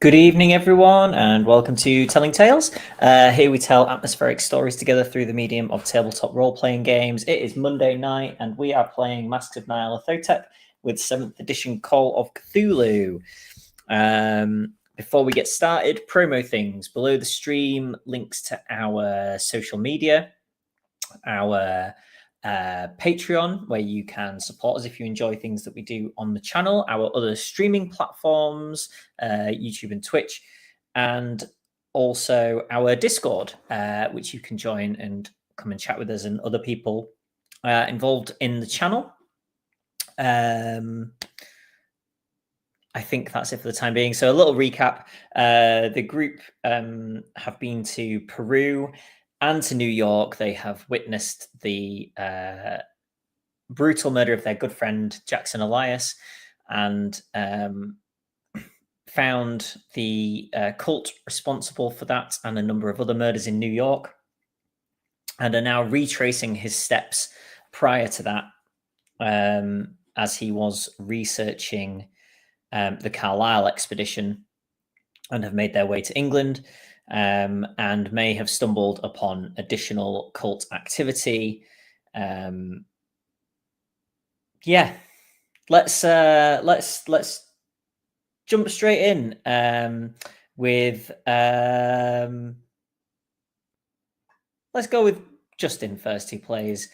Good evening, everyone, and welcome to Telling Tales. Here we tell atmospheric stories together through the medium of tabletop role-playing games. It is Monday night, and we are playing Masks of Nyarlathotep with 7th edition Call of Cthulhu. Before we get started, promo things. Below the stream, links to our social media, our Patreon, where you can support us if you enjoy things that we do on the channel, our other streaming platforms, YouTube and Twitch, and also our Discord, which you can join and come and chat with us and other people involved in the channel. I think that's it for the time being. So a little recap. The group have been to Peru and to New York. They have witnessed the brutal murder of their good friend, Jackson Elias, and found the cult responsible for that and a number of other murders in New York, and are now retracing his steps prior to that as he was researching the Carlisle expedition, and have made their way to England and may have stumbled upon additional cult activity. Yeah, let's jump straight in with let's go with Justin first, who plays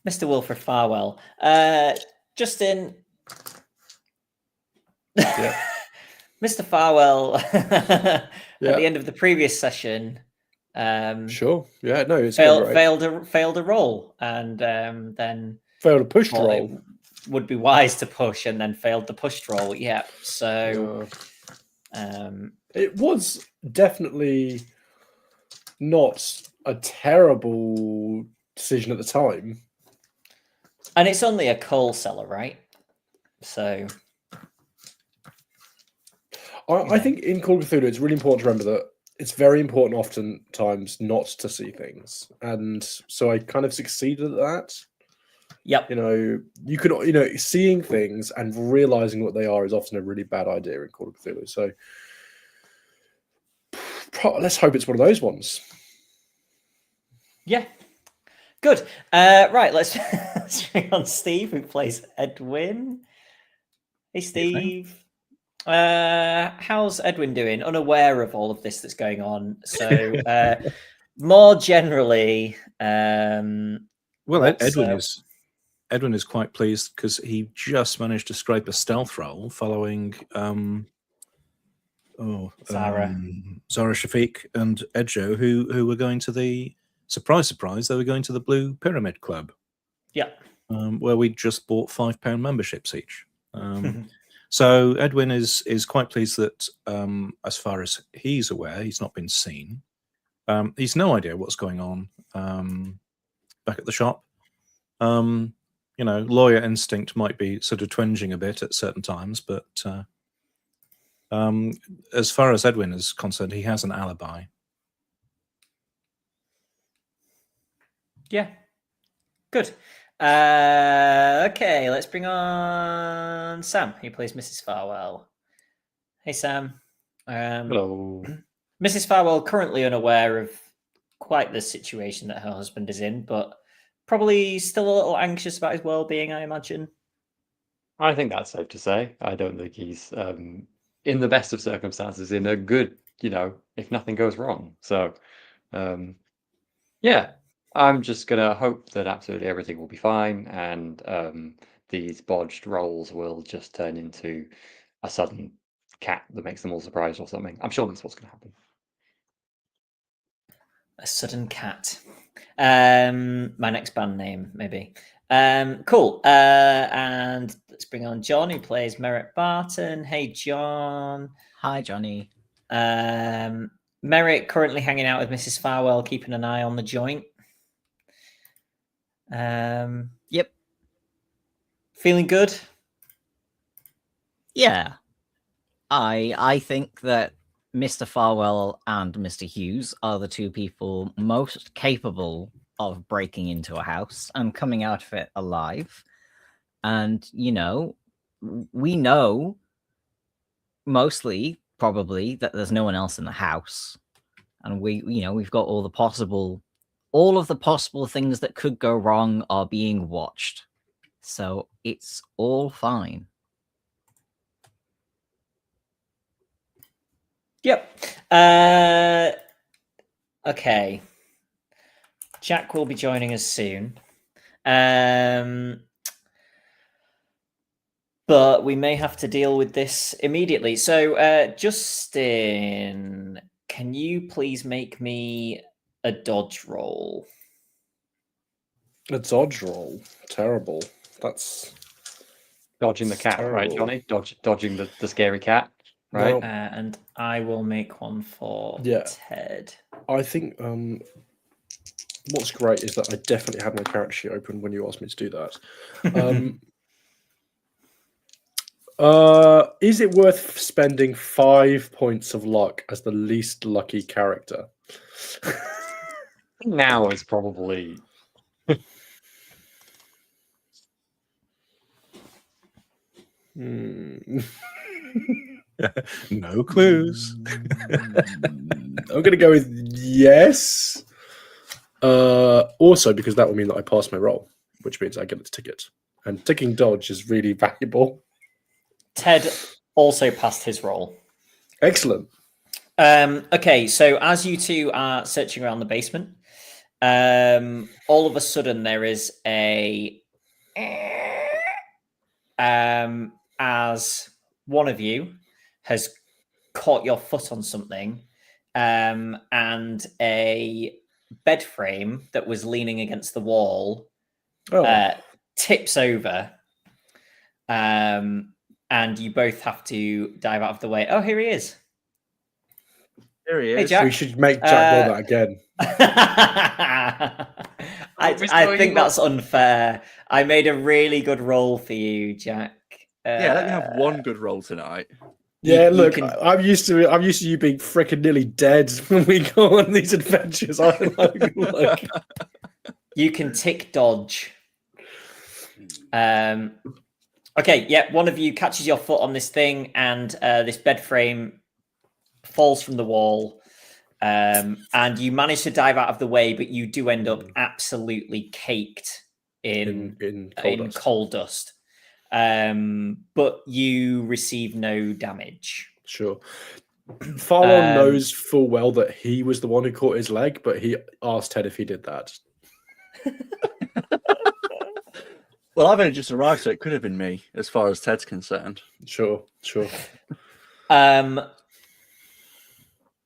Mr. Wilfred Farwell. Justin. Yeah. Mr. Farwell at the end of the previous session sure. Yeah, no, it's failed a roll, and then failed a pushed roll. It would be wise to push, and then failed the pushed roll. Yeah. So it was definitely not a terrible decision at the time. And it's only a coal cellar, right? So I think in Call of Cthulhu, it's really important to remember that it's very important oftentimes not to see things. And so I kind of succeeded at that. Yep. You can, seeing things and realizing what they are is often a really bad idea in Call of Cthulhu. So let's hope it's one of those ones. Yeah. Good. Right, let's bring on Steve, who plays Edwin. Hey, Steve. How's Edwin doing? Unaware of all of this that's going on. So more generally, Edwin is quite pleased because he just managed to scrape a stealth roll following Zara Shafiq and Edjo, who were going to the surprise, they were going to the Blue Pyramid Club. Yeah. Where we just bought £5 memberships each. So Edwin is quite pleased that, as far as he's aware, he's not been seen. He's no idea what's going on back at the shop. Lawyer instinct might be sort of twinging a bit at certain times, but as far as Edwin is concerned, he has an alibi. Yeah. Good. Okay, let's bring on Sam, who plays Mrs. Farwell. Hey, Sam. Hello. Mrs. Farwell currently unaware of quite the situation that her husband is in, but probably still a little anxious about his well-being, I imagine. I think that's safe to say. I don't think he's in the best of circumstances, in a good, if nothing goes wrong. So, yeah. I'm just going to hope that absolutely everything will be fine, and these bodged rolls will just turn into a sudden cat that makes them all surprised or something. I'm sure that's what's going to happen. A sudden cat. My next band name, maybe. Cool. And let's bring on John, who plays Merritt Barton. Hey, John. Hi, Johnny. Merritt currently hanging out with Mrs. Farwell, keeping an eye on the joint. Yep. Feeling good? Yeah. I think that Mr. Farwell and Mr. Hughes are the two people most capable of breaking into a house and coming out of it alive. And, we know mostly probably that there's no one else in the house, and we've got all of the possible things that could go wrong are being watched, so it's all fine. Yep. Okay. Jack will be joining us soon. But we may have to deal with this immediately. So, Justin, can you please make me a dodge roll? A dodge roll. Terrible. That's Dodging the cat, right, terrible. Johnny? Dodging the scary cat, right? Now, And I will make one for Yeah. Ted. I think what's great is that I definitely had my character sheet open when you asked me to do that. Is it worth spending 5 points of luck as the least lucky character? Now is probably No clues. I'm going to go with yes. Also, because that will mean that I pass my roll, which means I get a ticket. And ticking dodge is really valuable. Ted also passed his roll. Excellent. Okay, so as you two are searching around the basement, all of a sudden there is a as one of you has caught your foot on something, and a bed frame that was leaning against the wall tips over, and you both have to dive out of the way. Oh, here he is. There he Hey, is. Jack. We should make Jack roll that again. I think that's unfair. I made a really good roll for you, Jack. Yeah, let me have one good roll tonight. Yeah, you look, can- I'm used to you being freaking nearly dead when we go on these adventures. Look. You can tick dodge. Okay, yeah, one of you catches your foot on this thing, and this bed frame falls from the wall, and you manage to dive out of the way, but you do end up absolutely caked in coal dust. But you receive no damage. Sure. Farlon knows full well that he was the one who caught his leg, but he asked Ted if he did that. Well, I've only just arrived, so it could have been me, as far as Ted's concerned. Sure.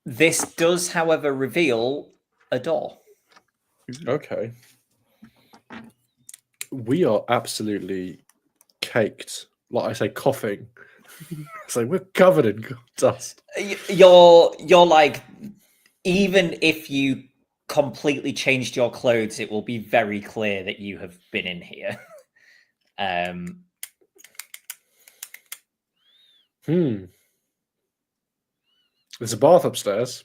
This does, however, reveal a door. Okay. We are absolutely caked. Like I say, coughing. So we're covered in dust. You're like, even if you completely changed your clothes, it will be very clear that you have been in here. There's a bath upstairs.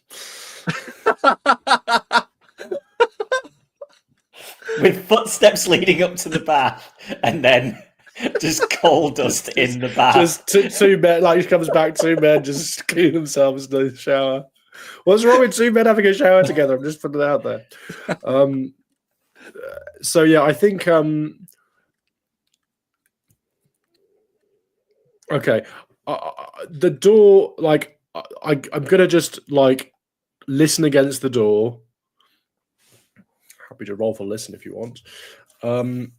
With footsteps leading up to the bath, and then just coal dust in the bath. Just two men, like he comes back, two men just clean themselves in the shower. What's wrong with two men having a shower together? I'm just putting it out there. So yeah, I think okay. The door, like I'm gonna just like listen against the door. Happy to roll for listen if you want. And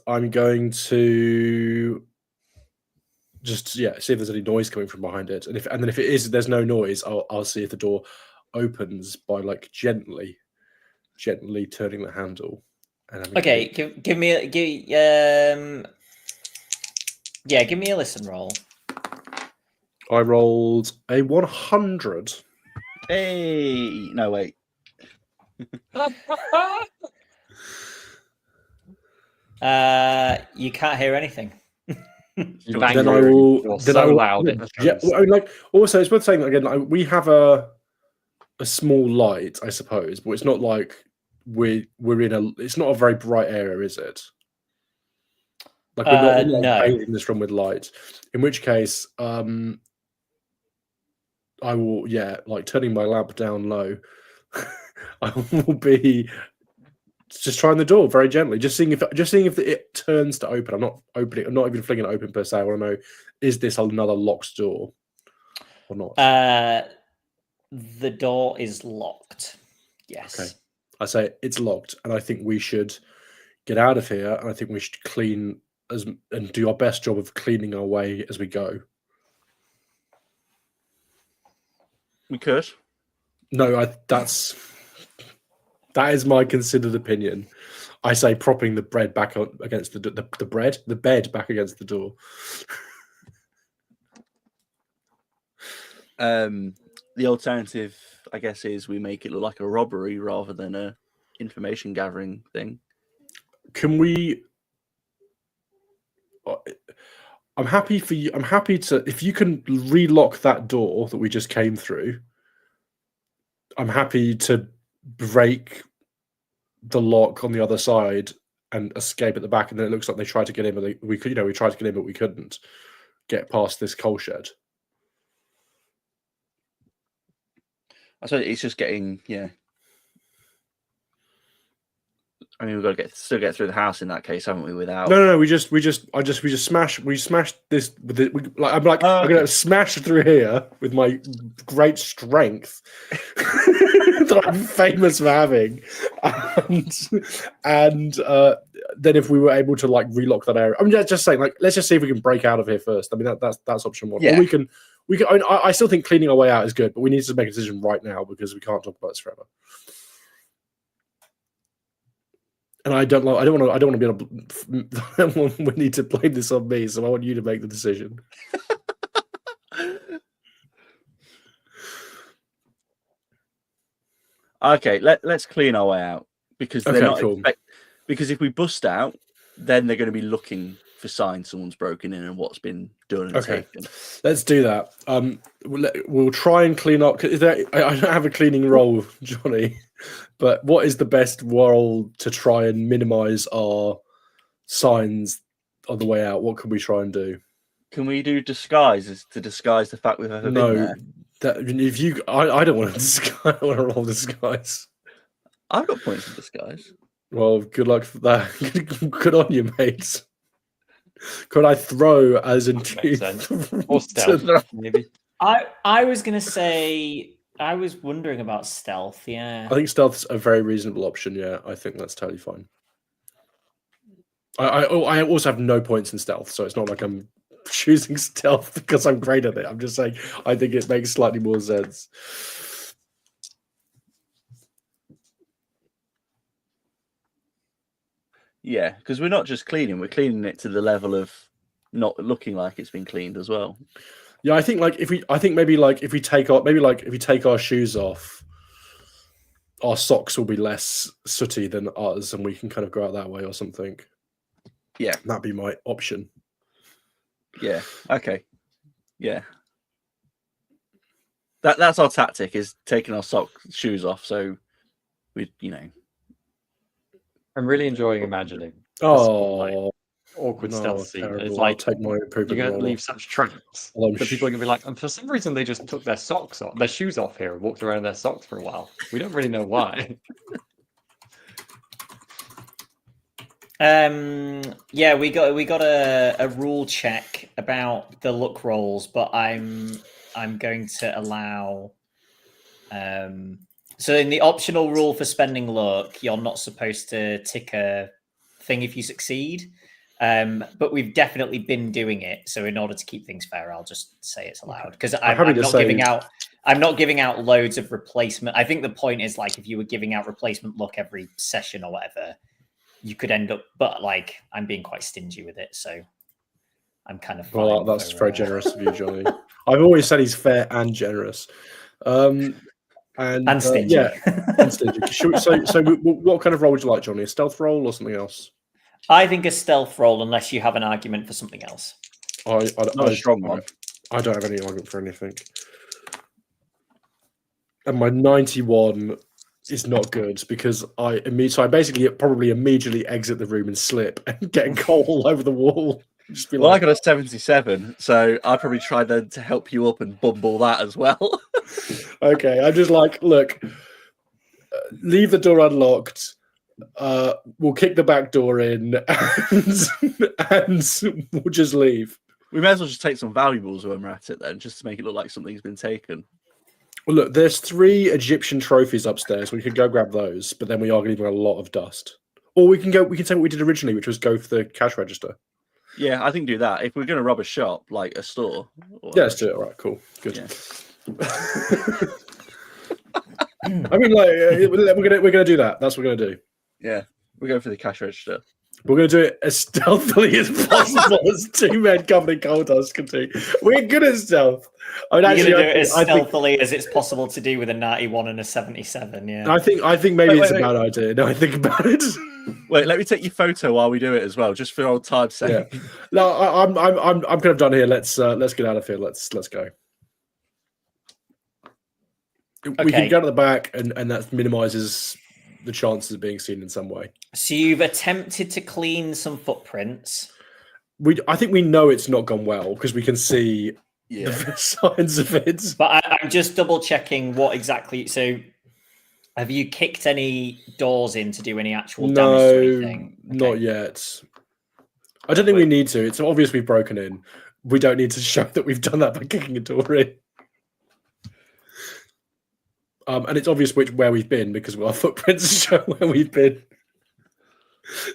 I'm going to just see if there's any noise coming from behind it, and then if it is, there's no noise. I'll see if the door opens by like gently turning the handle. And okay, give me a listen roll. I rolled a 100. Hey, no wait. You can't hear anything. Then I will. You're Then so I will, loud. Yeah, like also, it's worth saying that again. Like, we have a small light, I suppose, but it's not like we're in a. It's not a very bright area, is it? Like we're not no. painting this room with light. In which case, I will, yeah, like turning my lamp down low. I will be just trying the door very gently, just seeing if it turns to open. I'm not opening. I'm not even flinging it open per se. I want to know, is this another locked door or not? The door is locked. Yes. Okay. I say it's locked, and I think we should get out of here. And I think we should clean and do our best job of cleaning our way as we go. We could. No, that is my considered opinion. I say propping the bread back against the bed back against the door. The alternative, I guess, is we make it look like a robbery rather than a information gathering thing. Can we? I'm happy for you. I'm happy to, if you can relock that door that we just came through. I'm happy to break the lock on the other side and escape at the back. And then it looks like they tried to get in, but we tried to get in, but we couldn't get past this coal shed. So it's just getting, I mean, we've got to still get through the house in that case, haven't we? Without No. We smashed this. I'm gonna smash through here with my great strength that I'm famous for having, and then if we were able to like relock that area, I'm just saying, like, let's just see if we can break out of here first. I mean, that's option one. Yeah. Or we can. I still think cleaning our way out is good, but we need to make a decision right now because we can't talk about this forever. And I don't want to be able to. We need to blame this on me, so I want you to make the decision. Okay, let's clean our way out because they're not cool. Because if we bust out, then they're going to be looking for signs someone's broken in and what's been done and taken. Let's do that. We'll try and clean up. I don't have a cleaning role, Johnny, but what is the best role to try and minimize our signs on the way out? What can we try and do? Can we do disguises to disguise the fact we've ever been there? I don't want to disguise. I don't want to roll disguise. I've got points in disguise. Well, good luck for that. Good on you, mates. Could I throw as in or stealth, maybe? I was gonna say I was wondering about stealth. Yeah, I think stealth's a very reasonable option. Yeah, I think that's totally fine. I also have no points in stealth, so it's not like I'm choosing stealth because I'm great at it. I'm just saying I think it makes slightly more sense. Yeah, because we're not just cleaning; we're cleaning it to the level of not looking like it's been cleaned as well. Yeah, I think if we take our shoes off, our socks will be less sooty than ours, and we can kind of go out that way or something. Yeah, that'd be my option. Yeah. Okay. Yeah. That's our tactic, is taking our shoes off. So we, I'm really enjoying imagining. Oh, awkward stealth scene. terrible. It's like I'll take my improvement you're going to roll leave off. such traps Well, I'm that people are going to be like, and for some reason they just took their shoes off here and walked around in their socks for a while. We don't really know why. Yeah, we got a rule check about the look rolls, but I'm going to allow. So in the optional rule for spending luck, you're not supposed to tick a thing if you succeed. But we've definitely been doing it. So in order to keep things fair, I'll just say it's allowed because I'm not giving out loads of replacement. I think the point is, like, if you were giving out replacement luck every session or whatever, you could end up. But like, I'm being quite stingy with it, so I'm kind of. Well, that's very generous of you, Johnny. I've always said he's fair and generous. And stingy. And stingy. What kind of roll would you like, Johnny? A stealth roll or something else? I think a stealth roll, unless you have an argument for something else. Not a strong one. I don't have any argument for anything. And my 91 is not good because I basically probably immediately exit the room and slip and get coal all over the wall. Just be Well, I like, got a 77, so I probably tried then to help you up and bumble that as well. okay, I'm just like, look, leave the door unlocked. We'll kick the back door in, and we'll just leave. We may as well just take some valuables when we're at it then, just to make it look like something's been taken. Well, look, there's 3 Egyptian trophies upstairs. We could go grab those, but then we are leaving a lot of dust. Or we can say what we did originally, which was go for the cash register. Yeah, I think do that. If we're going to rob a shop, like a store. Yeah, let's do it. All right, cool. Good. Yeah. I mean, like, we're gonna do that. That's what we're gonna do. Yeah, we go for the cash register. We're gonna do it as stealthily as possible, as 2 men covered in coal dust can do. We're good at stealth. I mean, You're actually, going to do it as I think stealthily as it's possible to do with a 91 and a 77, yeah. I think maybe Wait, it's wait, a bad idea. No, I think about it. Wait, let me take your photo while we do it as well, just for old time's sake. Yeah. No, I'm kind of done here. Let's get out of here. Let's go. We Okay. can go to the back, and that minimizes the chances of being seen in some way. So you've attempted to clean some footprints. I think we know it's not gone well because we can see Yeah. the signs of it. But I'm just double checking what exactly. So have you kicked any doors in to do any actual damage to anything? Not yet. I don't think we need to. It's obvious we've broken in. We don't need to show that we've done that by kicking a door in. And it's obvious where we've been because our footprints show where we've been.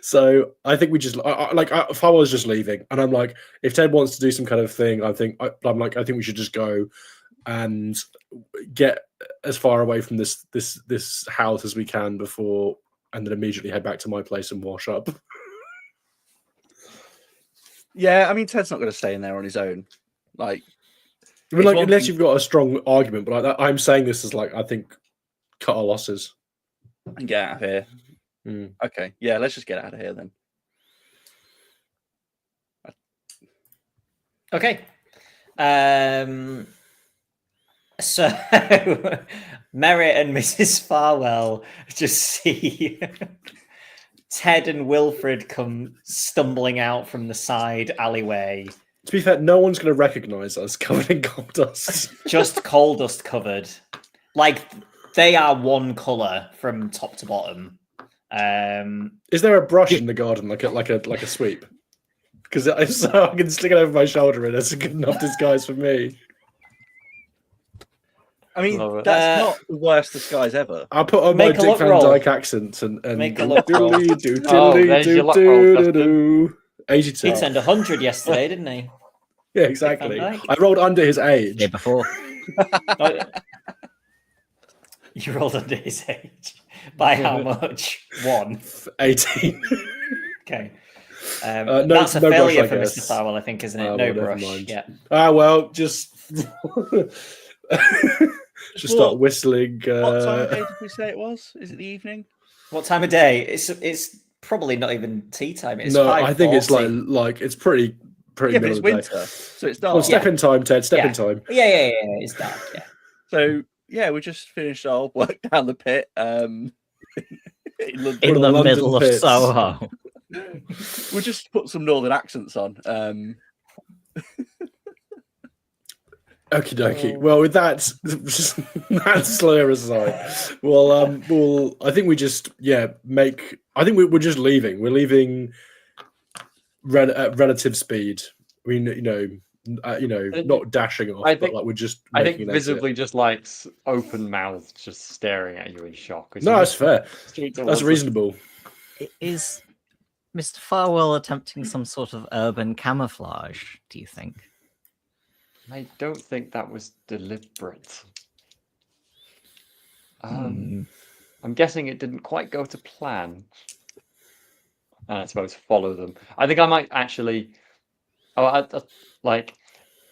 So I think we just if I was just leaving, and I'm like, if Ted wants to do some kind of thing, I think we should just go and get as far away from this house as we can before, and then immediately head back to my place and wash up. Yeah, I mean, Ted's not going to stay in there on his own. Like, I mean, It's unless thing- you've got a strong argument, but I'm saying this as I think cut our losses. and get out of here. Mm. Okay, yeah, let's just get out of here then. Okay. So Merritt and Mrs. Farwell just see Ted and Wilfred come stumbling out from the side alleyway, To be fair, no one's going to recognise us covered in gold dust. just coal dust covered. Like they are one colour from top to bottom. Is there a brush in the garden, like a sweep? Because if so, I can stick it over my shoulder, and that's a good enough disguise for me. I mean, Love it. that's not the worst disguise ever. I'll put on my Make a Dick look Van roll. Dyke accent and Make a look roll. there's your luck roll, Justin. 82. He turned 100 yesterday, didn't he? Yeah, exactly. Van Dyke. I rolled under his age. Day before. You rolled under his age. By how much? 1. 18. Okay. No- That's a no brush, failure I for guess. Mr. Farwell, I think, isn't it? Ah, No well, never brush. mind. Yeah. Well, just just start What- whistling. What time of day did we say it was? Is it the evening? What time of day? It's probably not even tea time. It's No, I think it's 5:40. like it's pretty Yeah, but middle it's of the day. winter, so it's dark. Well, step in time, Ted. Step in Yeah. time. Yeah. It's dark. Yeah. So yeah, we just finished our work down the pit. In London. In of the London middle of pits. Soho. We just put some northern accents on. Okie dokie. Well, with that slur aside, well, I think we just I think we're just leaving. We're leaving at relative speed. I mean, not dashing off, I but think- like we're just. I think making an exit. visibly just like open mouthed, just staring at you in shock. as No, you that's just fair. straight That's towards us. reasonable. Is Mr. Farwell attempting some sort of urban camouflage, do you think? I don't think that was deliberate. Hmm. I'm guessing it didn't quite go to plan. And I suppose follow them. I think I might actually. Like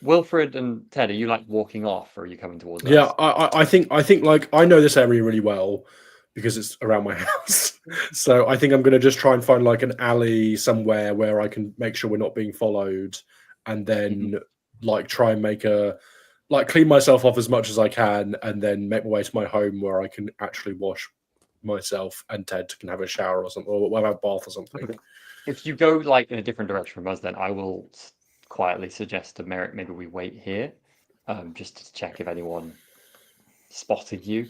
Wilfred and Ted. Are you like walking off, or are you coming towards us? Yeah, I think like I know this area really well because it's around my house. So I think I'm going to just try and find like an alley somewhere where I can make sure we're not being followed, and then like try and clean myself off as much as I can, and then make my way to my home where I can actually wash myself, and Ted can have a shower or something, or have a bath or something. if you go like in a different direction from us, then I will quietly suggest to Merrick maybe we wait here, just to check if anyone spotted you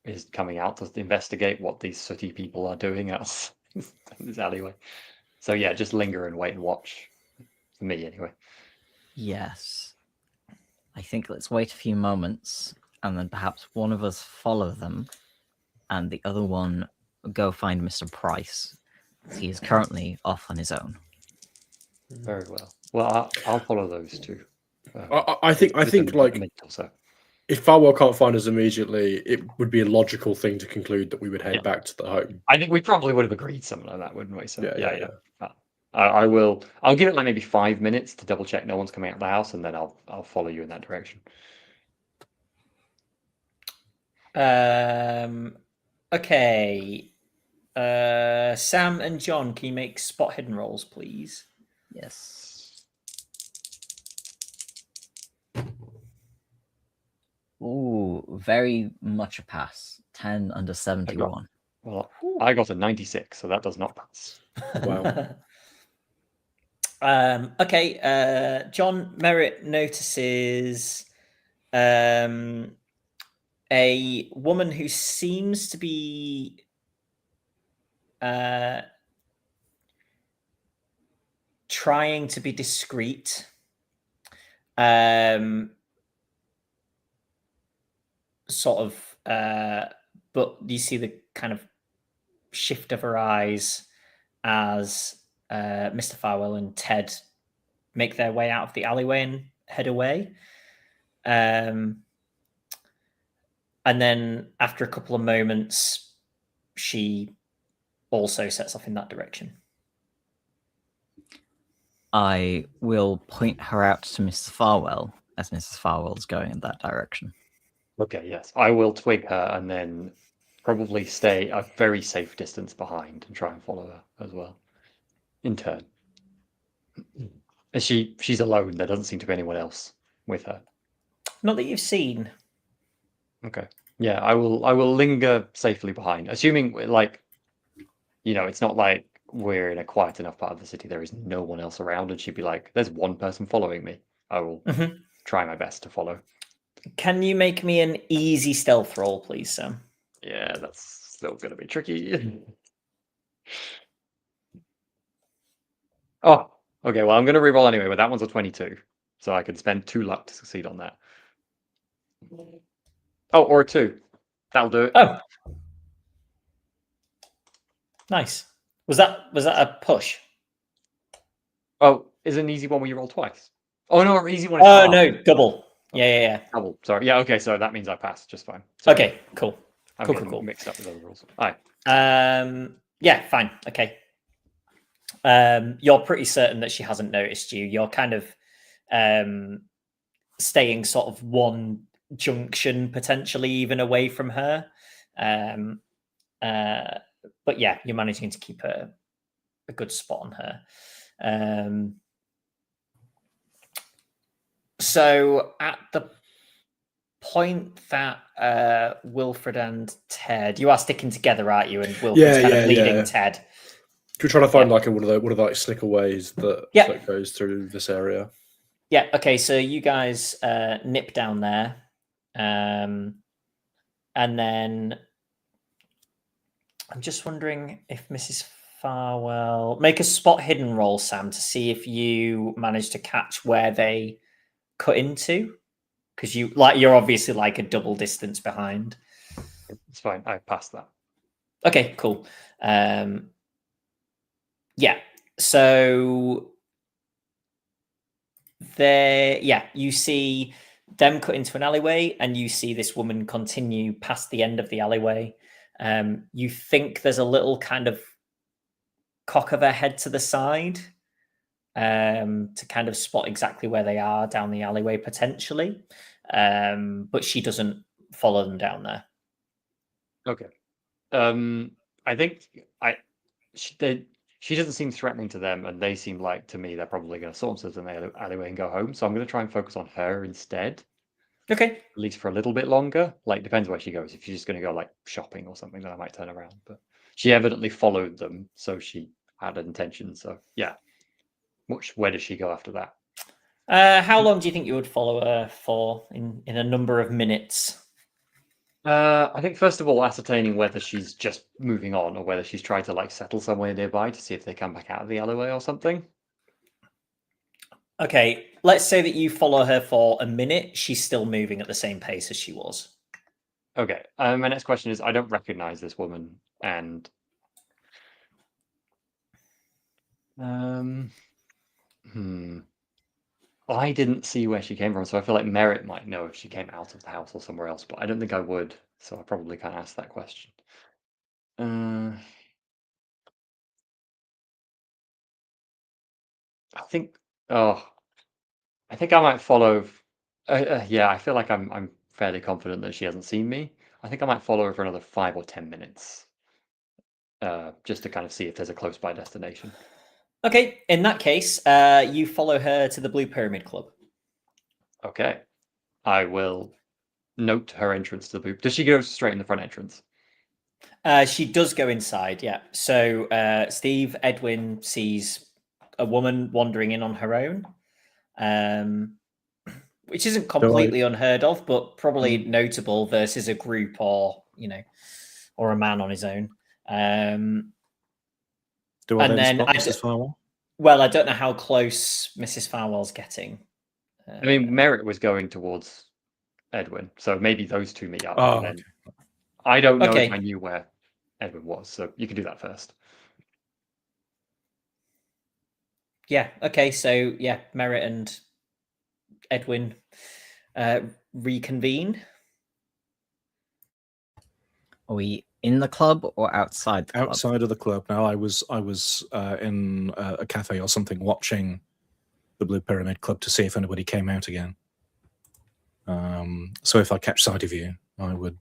is coming out to investigate what these sooty people are doing out in this alleyway. So yeah, just linger and wait and watch. For me, anyway. Yes. I think let's wait a few moments, and then perhaps one of us follow them, and the other one go find Mr. Price. He is currently off on his own. Very well. Well, I'll follow those two. I think within a like minute or so. if Farwell can't find us immediately, it would be a logical thing to conclude that we would head Yeah. back to the home. I think we probably would have agreed something like that, wouldn't we? So Yeah. I will. I'll give it like maybe 5 minutes to double check no one's coming out of the house, and then I'll follow you in that direction. Okay. Sam and John, can you make spot hidden rolls, please? Yes. Ooh, very much a pass. 10 under 71. Well, I got a 96, so that does not pass. Wow. Okay. John Merritt notices a woman who seems to be trying to be discreet. Sort of, but you see the kind of shift of her eyes as Mr. Farwell and Ted make their way out of the alleyway and head away. And then after a couple of moments, she also sets off in that direction. I will point her out to Mr. Farwell as Mrs. Farwell's going in that direction. Okay, yes. I will twig her and then probably stay a very safe distance behind and try and follow her as well. In turn. She's alone. There doesn't seem to be anyone else with her. Not that you've seen. Okay. Yeah, I will linger safely behind. Assuming like it's not like we're in a quiet enough part of the city, there is no one else around, and she'd be like, there's one person following me. I will try my best to follow. Can you make me an easy stealth roll, please, Sam? Yeah, that's still going to be tricky. Oh, okay. Well, I'm going to reroll anyway, but that one's a 22. So I can spend 2 luck to succeed on that. Oh, or a 2. That'll do it. Oh. Nice. Was that a push? Oh, is it an easy one where you roll twice? Oh, no, an easy one is Oh, half. no, double. Yeah. Double. Sorry. Yeah, okay, so that means I passed just fine. So Okay, cool. I'm Cool, getting cool. mixed up with other rules. All right. Yeah, fine. Okay. You're pretty certain that she hasn't noticed you. You're kind of staying sort of one junction, potentially even away from her. But yeah, you're managing to keep a good spot on her. So at the point that Wilfred and Ted, you are sticking together, aren't you? And Wilfred's kind of leading Ted. We're trying to find like one of the like snicker ways that goes through this area. Yeah. Okay. So you guys nip down there, and then I'm just wondering if Mrs. Farwell make a spot hidden roll, Sam, to see if you manage to catch where they cut into, because you're obviously like a double distance behind. It's fine. I passed that. Okay. Cool. Yeah. So you see them cut into an alleyway, and you see this woman continue past the end of the alleyway. You think there's a little kind of cock of her head to the side to kind of spot exactly where they are down the alleyway potentially, but she doesn't follow them down there. Okay. I think she doesn't seem threatening to them, and they seem like, to me, they're probably going to saunter to the alleyway and go home. So I'm going to try and focus on her instead. Okay. At least for a little bit longer. Like, depends where she goes. If she's just going to go like shopping or something, then I might turn around. But she evidently followed them, so she had intentions. So yeah, where does she go after that? How long do you think you would follow her for in a number of minutes? I think first of all, ascertaining whether she's just moving on or whether she's trying to like settle somewhere nearby to see if they come back out of the alleyway or something. Okay, let's say that you follow her for a minute. She's still moving at the same pace as she was. Okay. My next question is: I don't recognize this woman, and I didn't see where she came from, so I feel like Merritt might know if she came out of the house or somewhere else, but I don't think I would, so I probably can't ask that question. I think. Oh, I think I might follow. Yeah, I feel like I'm fairly confident that she hasn't seen me. I think I might follow her for another 5 or 10 minutes, just to kind of see if there's a close by destination. Okay, in that case, you follow her to the Blue Pyramid Club. Okay, I will note her entrance to the Blue. Does she go straight in the front entrance? She does go inside, yeah. So Steve, Edwin sees a woman wandering in on her own, which isn't completely unheard of, but probably notable versus a group or or a man on his own. Do I and then then spot Mrs. Farwell? Well, I don't know how close Mrs. Farwell's getting. I mean, Merritt was going towards Edwin, so maybe those two meet up. Oh, and then okay. I don't know Okay. if I knew where Edwin was, so you can do that first. Yeah. Okay. So yeah, Merritt and Edwin reconvene. Are we in the club or outside the club? Outside of the club. Now, I was in a cafe or something watching the Blue Pyramid Club to see if anybody came out again. So if I catch sight of you, I would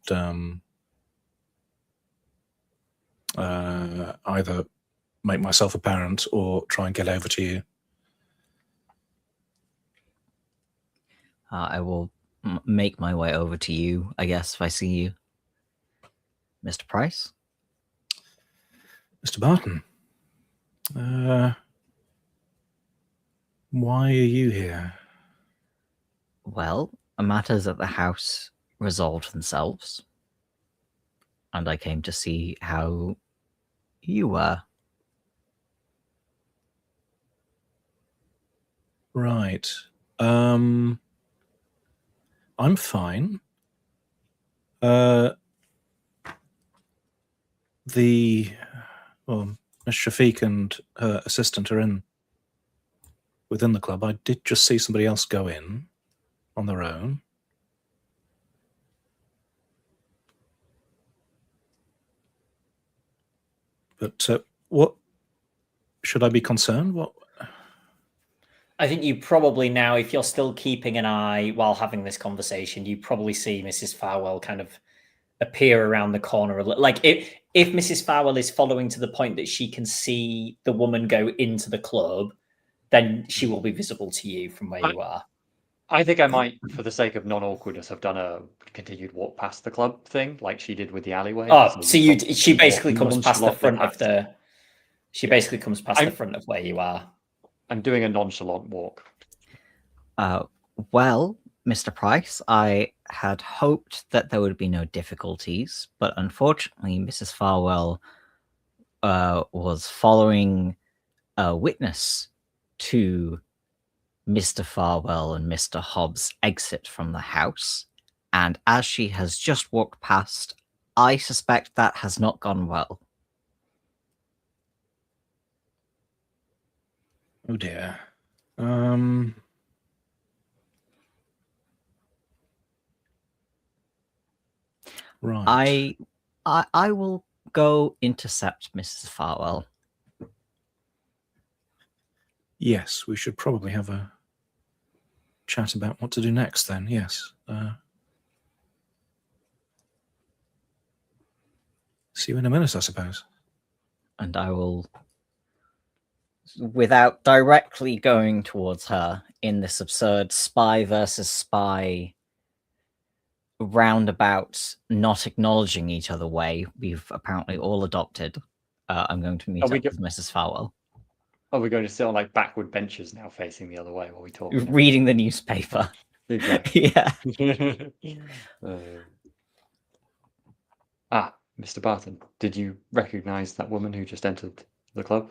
either make myself apparent or try and get over to you. I will make my way over to you, I guess, if I see you. Mr. Price? Mr. Barton, why are you here? Well, matters at the house resolved themselves, and I came to see how you were. Right. I'm fine. Miss Shafiq and her assistant are within the club. I did just see somebody else go in on their own. But what should I be concerned? What? I think you probably now, if you're still keeping an eye while having this conversation, you probably see Mrs. Farwell kind of appear around the corner. Like if Mrs. Farwell is following to the point that she can see the woman go into the club, then she will be visible to you from where you are. I think I might, for the sake of non-awkwardness, have done a continued walk past the club thing, like she did with the alleyway. Oh, so she basically comes past the front of the. She basically comes past the front of where you are. I'm doing a nonchalant walk. Well, Mr. Price, I had hoped that there would be no difficulties, but unfortunately, Mrs. Farwell was following a witness to Mr. Farwell and Mr. Hobbs' exit from the house, and as she has just walked past, I suspect that has not gone well. Oh dear. Right. I will go intercept Mrs. Farwell. Yes, we should probably have a chat about what to do next then. Yes. See you in a minute, I suppose. And I will, without directly going towards her in this absurd spy versus spy roundabout, not acknowledging each other way we've apparently all adopted, I'm going to meet Are we up go- with Mrs. Farwell. Are we going to sit on like backward benches now, facing the other way while we talk? Reading the newspaper. Exactly. Yeah. Mr. Barton, did you recognize that woman who just entered the club?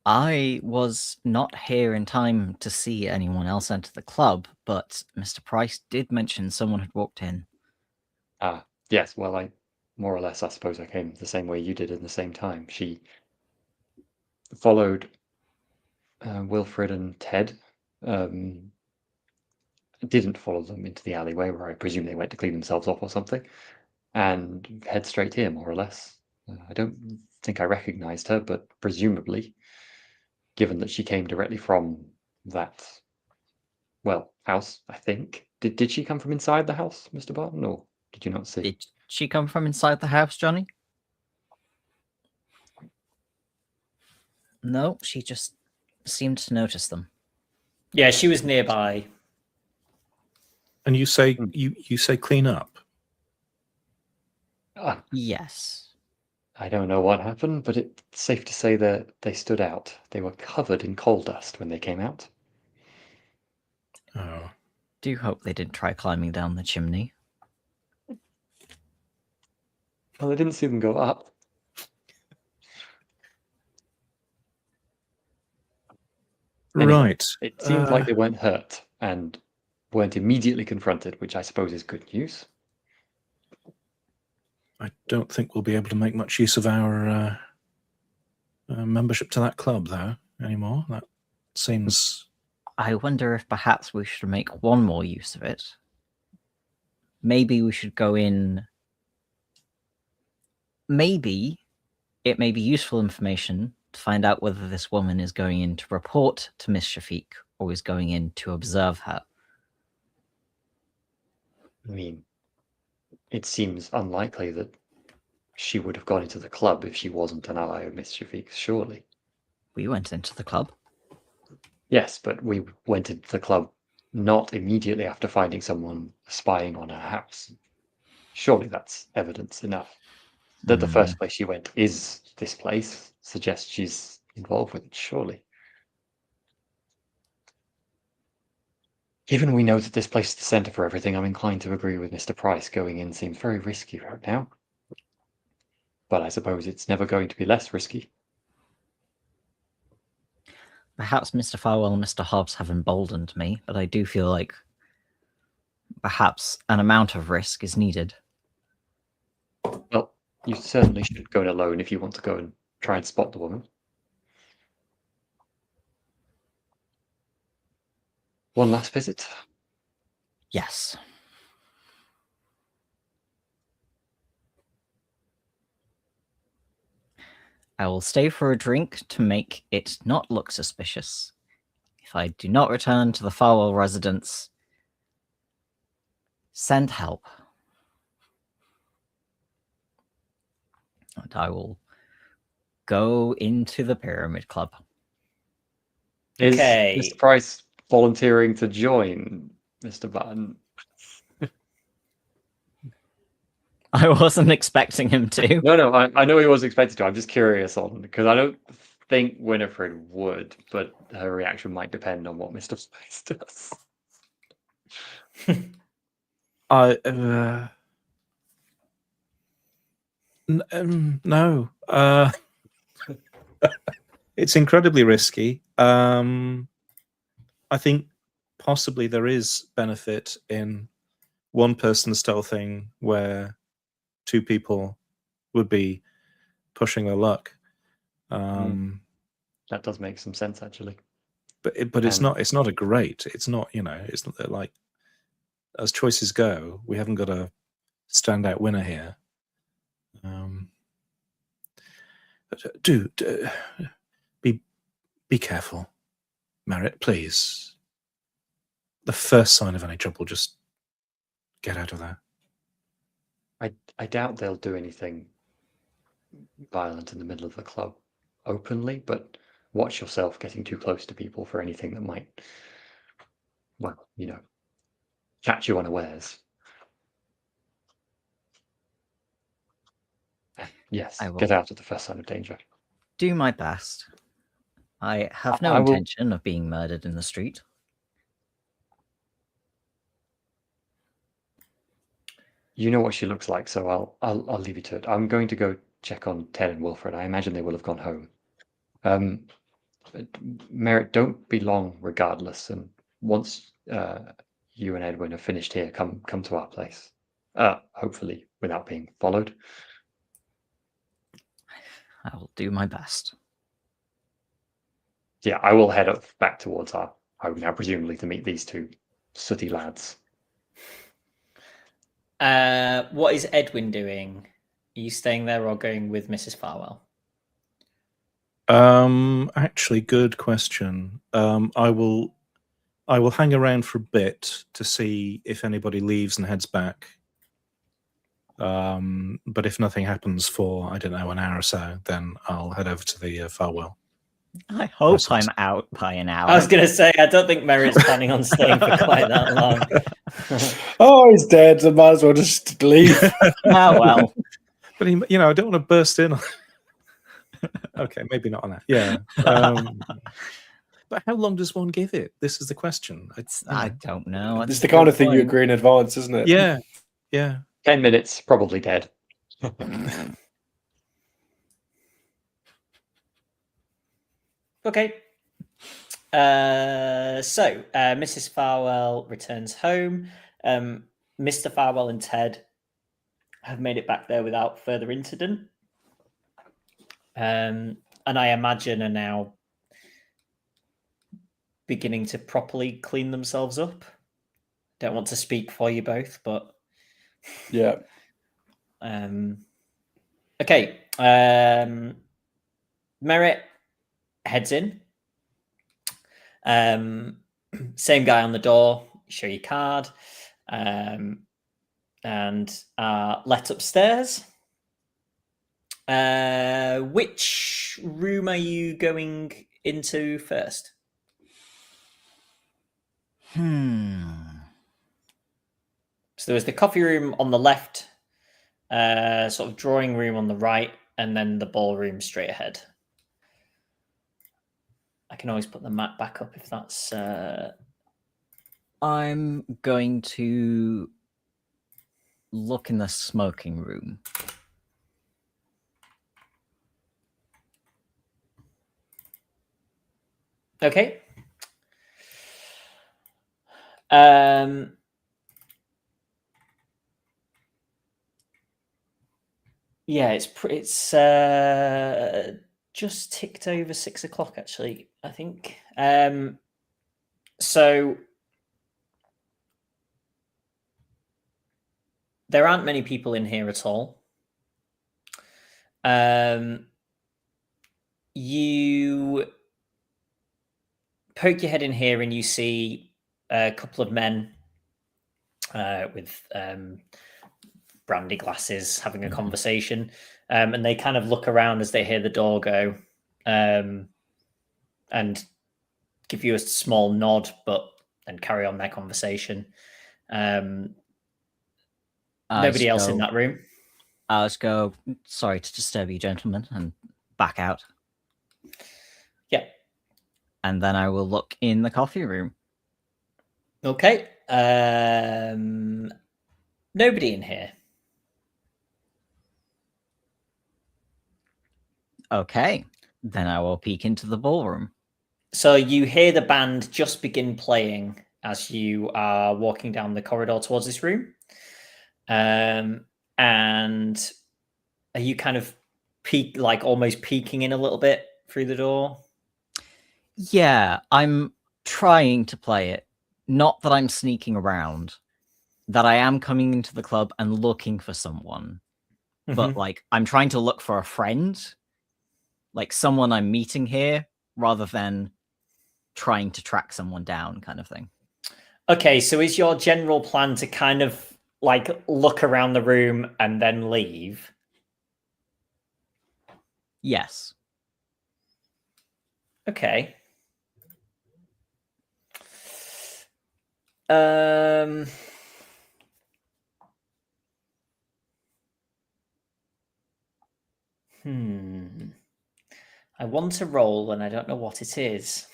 I was not here in time to see anyone else enter the club, but Mr. Price did mention someone had walked in. Yes. Well, I more or less, I suppose, I came the same way you did in the same time. She followed Wilfred and Ted. Didn't follow them into the alleyway where I presume they went to clean themselves off or something, and head straight here, more or less. I don't think I recognized her, but presumably, given that she came directly from that, well, house, I think. Did she come from inside the house, Mr. Barton, or did you not see? Did she come from inside the house, Johnny? No, she just seemed to notice them. Yeah, she was nearby. And you say you say clean up. Yes. I don't know what happened, but it's safe to say that they stood out. They were covered in coal dust when they came out. Oh, Do hope they didn't try climbing down the chimney. Well, I didn't see them go up. Anyway, right. It seemed like they weren't hurt and weren't immediately confronted, which I suppose is good news. I don't think we'll be able to make much use of our membership to that club, though, anymore. That seems. I wonder if perhaps we should make one more use of it. Maybe we should go in. Maybe it may be useful information to find out whether this woman is going in to report to Miss Shafiq or is going in to observe her. I mean, it seems unlikely that she would have gone into the club if she wasn't an ally of Miss Shafiq's, surely. We went into the club. Yes, but we went into the club not immediately after finding someone spying on her house. Surely that's evidence enough. That the first place she went is this place suggests she's involved with it, surely. Given we know that this place is the centre for everything, I'm inclined to agree with Mr. Price. Going in seems very risky right now. But I suppose it's never going to be less risky. Perhaps Mr. Farwell and Mr. Hobbs have emboldened me, but I do feel like perhaps an amount of risk is needed. Well, you certainly should go in alone if you want to go and try and spot the woman. One last visit? Yes. I will stay for a drink to make it not look suspicious. If I do not return to the Farwell residence, send help. And I will go into the Pyramid Club. Is Okay. Mr. Price volunteering to join Mr. Button? I wasn't expecting him to. No, I know he was expected to. I'm just curious on, because I don't think Winifred would, but her reaction might depend on what Mr. Price does. No. It's incredibly risky. I think possibly there is benefit in one person stealthing where two people would be pushing their luck. That does make some sense, actually. But it's not a great. It's not, it's not like, as choices go, we haven't got a standout winner here. Be careful, Merritt, please. The first sign of any trouble, just get out of there. I doubt they'll do anything violent in the middle of the club openly, but watch yourself getting too close to people for anything that might, well, catch you unawares. Yes, I will. get out at the first sign of danger. do my best. I have no I will- intention of being murdered in the street. You know what she looks like, so I'll leave you to it. I'm going to go check on Ted and Wilfred. I imagine they will have gone home. But Merritt, don't be long regardless. And once you and Edwin are finished here, come to our place. Hopefully without being followed. I will do my best. Yeah, I will head up back towards our home now, presumably to meet these two sooty lads. What is Edwin doing? Are you staying there or going with Mrs. Farwell? Actually, good question. I will hang around for a bit to see if anybody leaves and heads back. But if nothing happens for, I don't know, an hour or so, then I'll head over to the Farwell. I hope That's awesome. I'm out by an hour. I was going to say, I don't think Merritt's planning on staying for quite that long. Oh, he's dead. So might as well just leave. Oh, well. But I don't want to burst in. Okay, maybe not on that. Yeah. But how long does one give it? This is the question. I don't know. It's the kind of thing you agree in advance, isn't it? Yeah. Yeah. 10 minutes, probably dead. Okay. So Mrs. Farwell returns home. Mr. Farwell and Ted have made it back there without further incident. And I imagine are now beginning to properly clean themselves up. Don't want to speak for you both, but Yeah. Okay. Merritt heads in. Same guy on the door. Show your card. And let upstairs. Which room are you going into first? So there was the coffee room on the left, sort of drawing room on the right, and then the ballroom straight ahead. I can always put the map back up if that's... I'm going to look in the smoking room. Okay. Yeah, it's just ticked over 6 o'clock, actually, I think. So there aren't many people in here at all. You poke your head in here and you see a couple of men with brandy glasses having a conversation. And they kind of look around as they hear the door go and give you a small nod, but then carry on their conversation. Nobody else in that room. I'll just go, sorry to disturb you, gentlemen, and back out. Yeah. And then I will look in the coffee room. Okay. Nobody in here. Okay. Then I will peek into the ballroom. So you hear the band just begin playing as you are walking down the corridor towards this room. And are you kind of almost peeking in a little bit through the door? Yeah, I'm trying to play it. Not that I'm sneaking around, that I am coming into the club and looking for someone. But I'm trying to look for a friend, like someone I'm meeting here, rather than trying to track someone down, kind of thing. Okay, so is your general plan to kind of look around the room and then leave? Yes. Okay. I want to roll and I don't know what it is.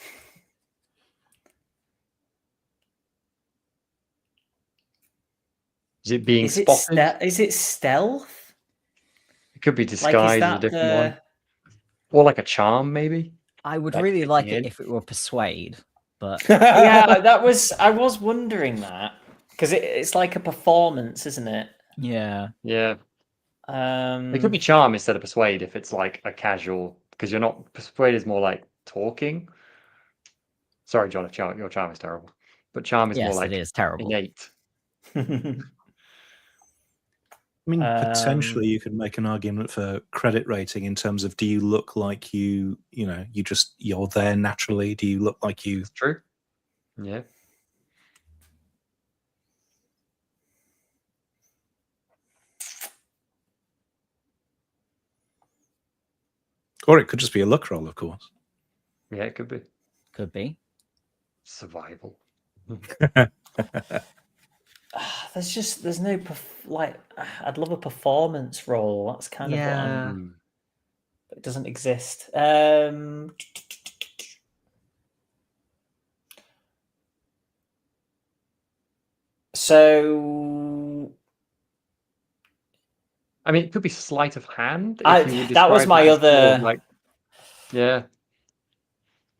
Is it being Is it spotted? is it stealth? It could be Like, is disguised as a that different one. the? Or like a charm, maybe? I would Like really like fitting it in. if it were persuade, but Yeah, that was. I was wondering that because it's like a performance, isn't it? yeah. Yeah. It could be charm instead of persuade if it's like a casual, because you're not, persuade is more like talking. Sorry, John, if your charm is terrible. But charm is more Yes, like it is terrible. innate. I mean, Um, potentially you could make an argument for credit rating in terms of, do you look like you're there naturally? Do you look like you? It's true. Yeah. Or it could just be a luck roll, of course. Yeah, it could be. Could be. Survival. there's no I'd love a performance role. That's kind of what Yeah. but it doesn't exist. So I mean, it could be sleight of hand. that was my describe it as more of other like, yeah.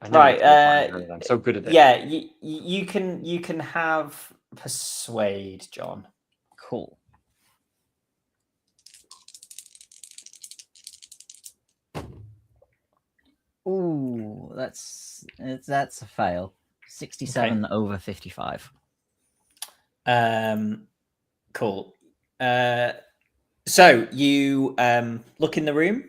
I never right. get to use mine, I'm so good at it. Yeah, you can have persuade, John. Cool. Ooh, that's a fail. 67 over 55. Cool. So you look in the room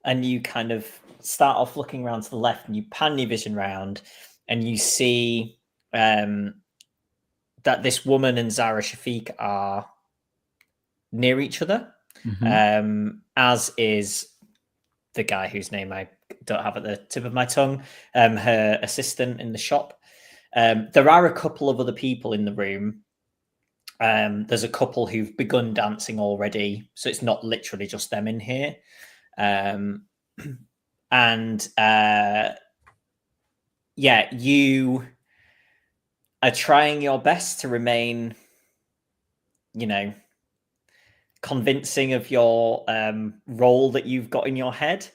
and you kind of start off looking around to the left and you pan your vision round and you see that this woman and Zara Shafiq are near each other, as is the guy whose name I don't have at the tip of my tongue, her assistant in the shop. There are a couple of other people in the room. There's a couple who've begun dancing already, so it's not literally just them in here. You are trying your best to remain, convincing of your role that you've got in your head.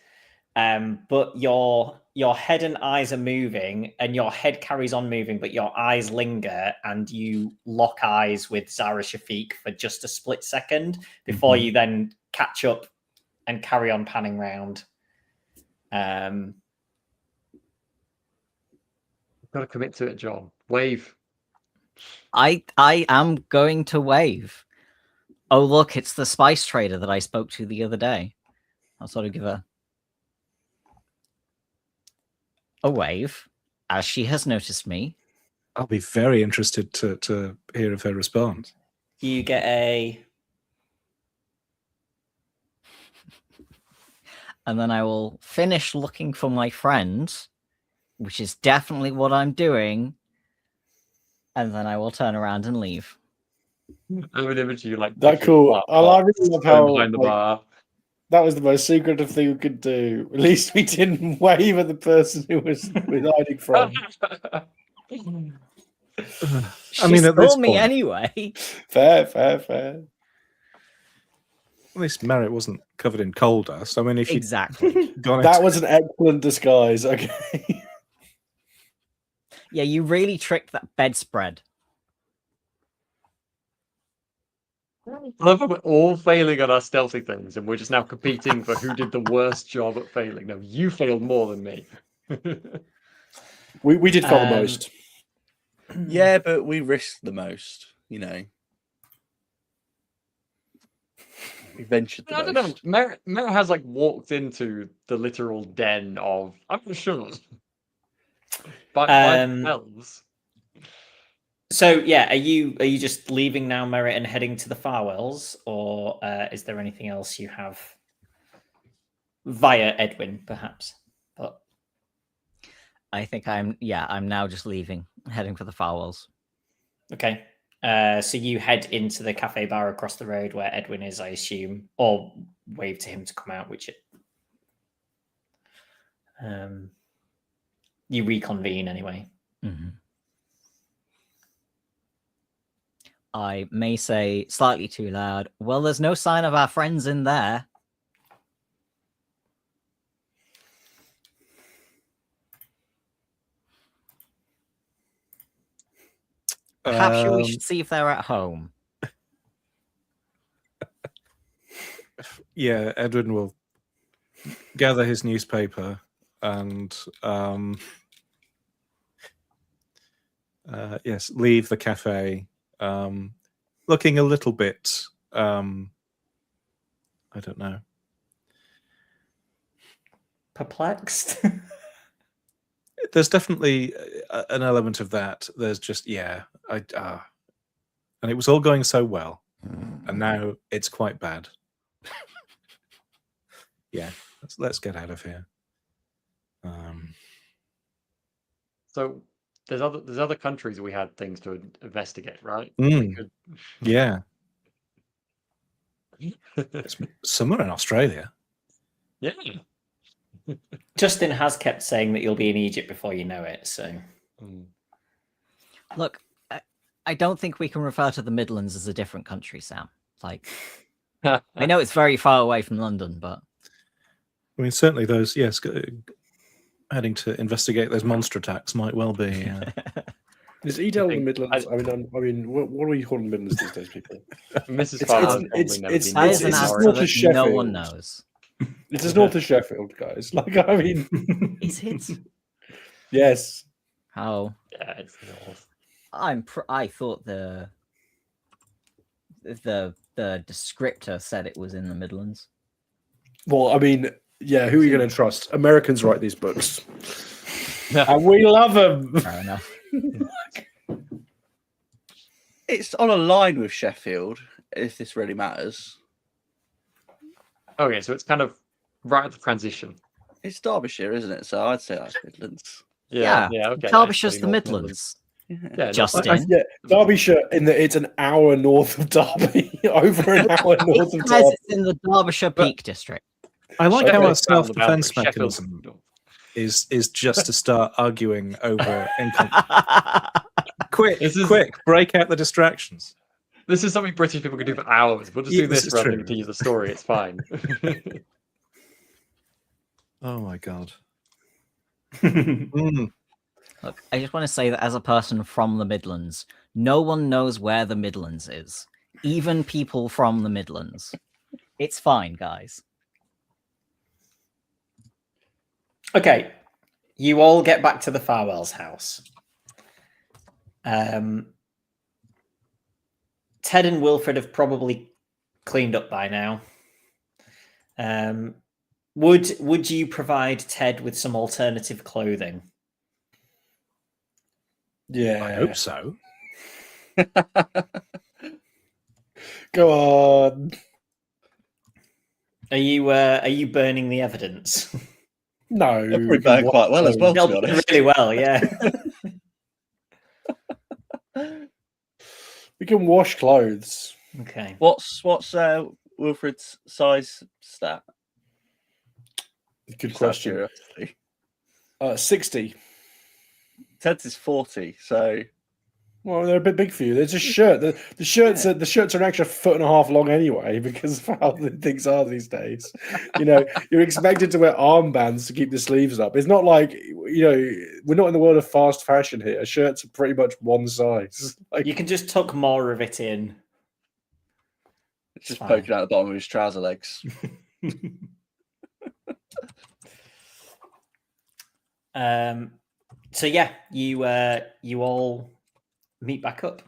But your head and eyes are moving, and your head carries on moving, but your eyes linger, and you lock eyes with Zara Shafiq for just a split second before you then catch up and carry on panning round. Got to commit to it, John. Wave. I am going to wave. Oh, look, it's the spice trader that I spoke to the other day. I'll sort of give her a wave as she has noticed me. I'll be very interested to hear of her response. You get a... And then I will finish looking for my friends, which is definitely what I'm doing. And then I will turn around and leave. I would image you like That cool. I really love how behind the bar. that was the most secretive thing we could do. At least we didn't wave at the person who was hiding from. I mean, She at this stole me point, anyway. Fair. at least Merritt wasn't covered in coal dust. I mean, if Exactly. you'd gone That into- was an excellent disguise. Okay. Yeah, you really tricked that bedspread. I love how we're all failing on our stealthy things, and we're just now competing for who did the worst job at failing. No, you failed more than me. We did fail the most. Yeah, but we risked the most, We ventured the I don't most. know. Merritt has like walked into the literal den of, I'm not sure, by elves. So yeah, are you just leaving now, Merritt, and heading to the Farwells, or is there anything else you have via Edwin, perhaps? But I think I'm now just leaving, heading for the Farwells. okay. So you head into the cafe bar across the road where Edwin is, I assume, or wave to him to come out, which it. You reconvene anyway. Mhm. I may say slightly too loud, well, there's no sign of our friends in there. Perhaps we should see if they're at home. Yeah, Edwin will gather his newspaper and yes, leave the cafe, looking a little bit I don't know, Perplexed. there's definitely an element of that. There's just and it was all going so well, and now it's quite bad. Yeah, let's get out of here. So there's other countries we had things to investigate, right? Mm. We could... Yeah, it's somewhere in Australia. Yeah. Justin has kept saying that you'll be in Egypt before you know it, so... Look, I don't think we can refer to the Midlands as a different country, Sam. Like, I know it's very far away from London, but... I mean, certainly those, yes, heading to investigate those monster attacks might well be... Is Edel in the Midlands? I mean, what are we calling the Midlands these days, people? Mrs. It's That is an north answer of that Sheffield. no one knows. It's as north of Sheffield, guys. Like, I mean, Is it? Yes. How? Yeah, it's north. I thought the descriptor said it was in the Midlands. Well, I mean, yeah. Who are you going to trust? Americans write these books, and we love them. Fair enough. It's on a line with Sheffield, if this really matters. Okay, so it's kind of right at the transition. It's Derbyshire, isn't it? So I'd say that's Midlands. Yeah, okay. Derbyshire's the Midlands. Yeah, Justin. Yeah, Derbyshire. It's an hour north of Derby. Over an hour north of Derby. It's in the Derbyshire Peak District. I like how Okay, our self-defense Sheffield's- mechanism is just to start arguing over income. Quick, break out the distractions. This is something British people can do for hours. We'll just Yeah, do this this is rather true. than tease the story. It's fine. Oh my god. Look, I just want to say that as a person from the Midlands, no one knows where the Midlands is. Even people from the Midlands. It's fine, guys. Okay, you all get back to the Farwell's house. Ted and Wilfred have probably cleaned up by now. Would you provide Ted with some alternative clothing? Yeah, I hope so. Go on. Are you burning the evidence? No, They're probably burn quite well as well, to be They'll burn honest. really well, yeah. We can wash clothes. Okay. What's Wilfred's size stat? Good Just out of question. curiosity. 60. Ted's is 40, so Well, they're a bit big for you. There's a shirt. The shirts are an extra foot and a half long anyway because of how the things are these days. You know, you're expected to wear armbands to keep the sleeves up. It's not like, you know, we're not in the world of fast fashion here. Shirts are pretty much one size. Like, You can just tuck more of it in. it's just fine. poking out the bottom of his trouser legs. So yeah, you all meet back up.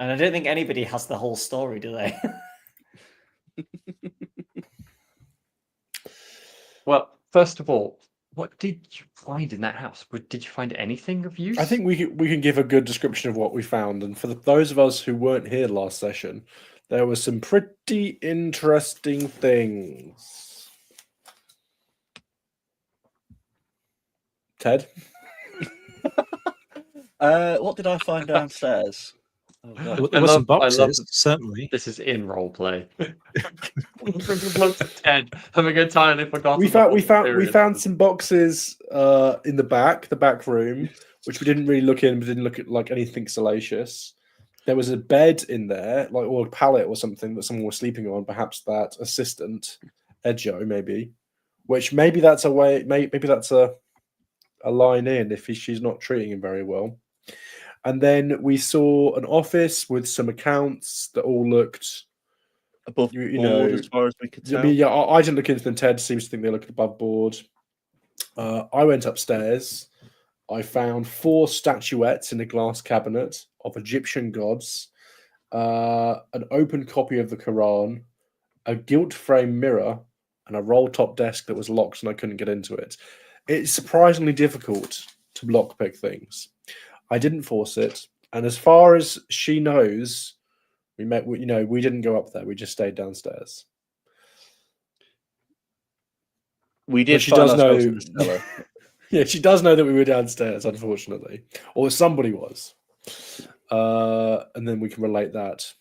And I don't think anybody has the whole story, do they? Well, first of all, what did you find in that house? Did you find anything of use? I think we can give a good description of what we found. And for those of us who weren't here last session, there were some pretty interesting things. Ted? What did I find downstairs? There were some boxes, certainly. This is in role play. Ted having entirely forgotten. We found some boxes in the back room, which we didn't really look in, but didn't look at like anything salacious. There was a bed in there, like or a pallet or something that someone was sleeping on. Perhaps that assistant, Edjo, maybe. Which maybe that's a way. Maybe that's a line in if she's not treating him very well. And then we saw an office with some accounts that all looked above board as far as we could tell. I mean, yeah, I didn't look into them. Ted seems to think they look above board. I went upstairs. I found 4 statuettes in a glass cabinet of Egyptian gods, an open copy of the Quran, a gilt frame mirror, and a roll-top desk that was locked and I couldn't get into it. It's surprisingly difficult to lockpick things. I didn't force it, and as far as she knows, we didn't go up there. We just stayed downstairs. We did. But she does know. In the cellar. Yeah, she does know that we were downstairs, unfortunately, or somebody was. And then we can relate that.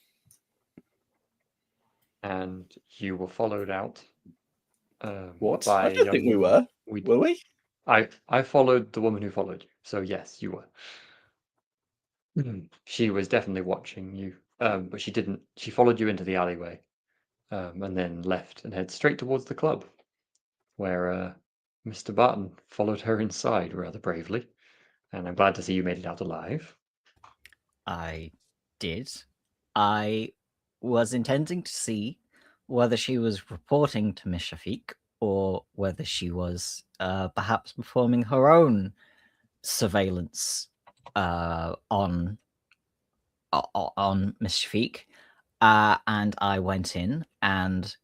And you were followed out. What? I don't think we were. Were we? I followed the woman who followed you. So yes, you were. She was definitely watching you, but she didn't. She followed you into the alleyway, and then left and head straight towards the club, where Mr. Barton followed her inside rather bravely. And I'm glad to see you made it out alive. I did. I was intending to see whether she was reporting to Miss Shafiq or whether she was perhaps performing her own surveillance on Miss Shafiq, and I went in, and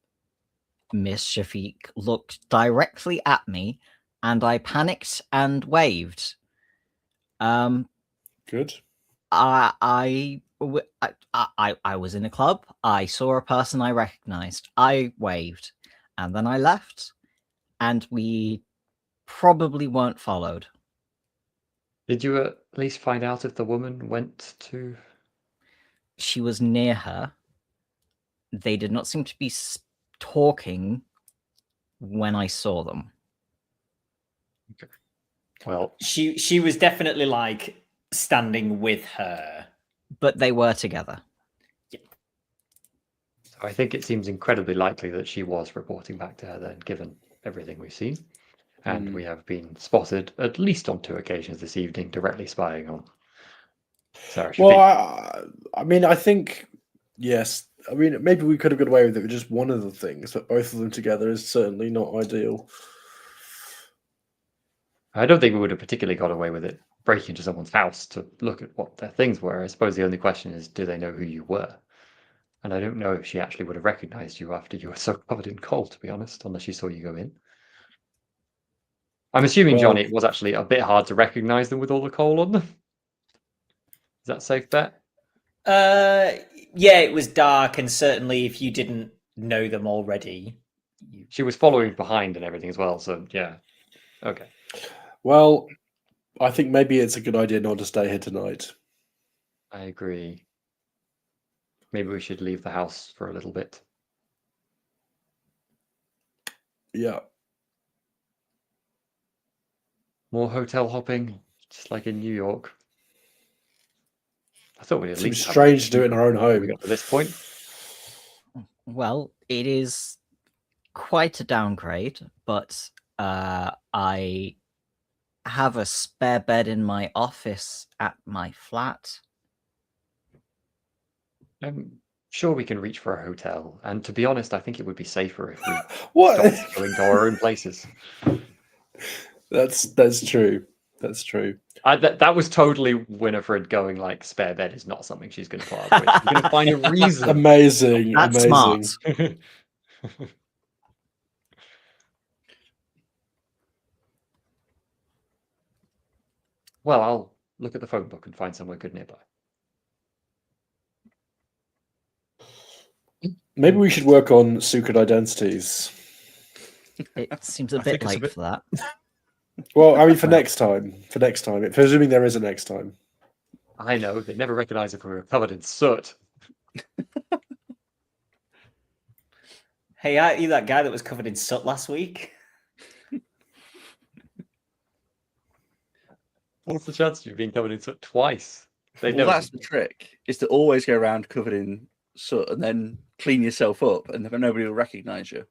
Miss Shafiq looked directly at me, and I panicked and waved. Good. I was in a club. I saw a person I recognized. I waved, and then I left, and we probably weren't followed. Did you at least find out if the woman went to? She was near her. They did not seem to be talking when I saw them. Okay. Well, she was definitely like standing with her, but they were together. So I think it seems incredibly likely that she was reporting back to her then, given everything we've seen. And we have been spotted at least on 2 occasions this evening directly spying on Sarah Shafiq. Well, I mean, I think, yes. I mean, maybe we could have got away with it with just one of the things, but both of them together is certainly not ideal. I don't think we would have particularly got away with it breaking into someone's house to look at what their things were. I suppose the only question is, do they know who you were? And I don't know if she actually would have recognized you after you were so covered in coal, to be honest, unless she saw you go in. I'm assuming, Jonny, it was actually a bit hard to recognize them with all the coal on them. Is that a safe bet? Yeah, it was dark, and certainly if you didn't know them already. She was following behind and everything as well, so yeah. Okay. Well, I think maybe it's a good idea not to stay here tonight. I agree. Maybe we should leave the house for a little bit. Yeah. More hotel hopping, just like in New York. I thought we'd at Seems least strange to do it in our own home. We got to this point. Well, it is quite a downgrade, but I have a spare bed in my office at my flat. I'm sure we can reach for a hotel, and to be honest, I think it would be safer if we What? stopped going to our own places. That's true. That's true. That was totally Winifred going like, spare bed is not something she's going to put up with. She's going to find a reason. Amazing. That's amazing. smart. Well, I'll look at the phone book and find somewhere good nearby. Maybe we should work on secret identities. It seems a I think bit it's a late bit- for that. Well, I mean, for next time. For next time. Presuming there is a next time. I know, they never recognise if we were covered in soot. Hey, aren't you that guy that was covered in soot last week? What's the chance of you being covered in soot twice? They'd Well, never that's the trick, is to always go around covered in soot and then clean yourself up, and then nobody will recognise you.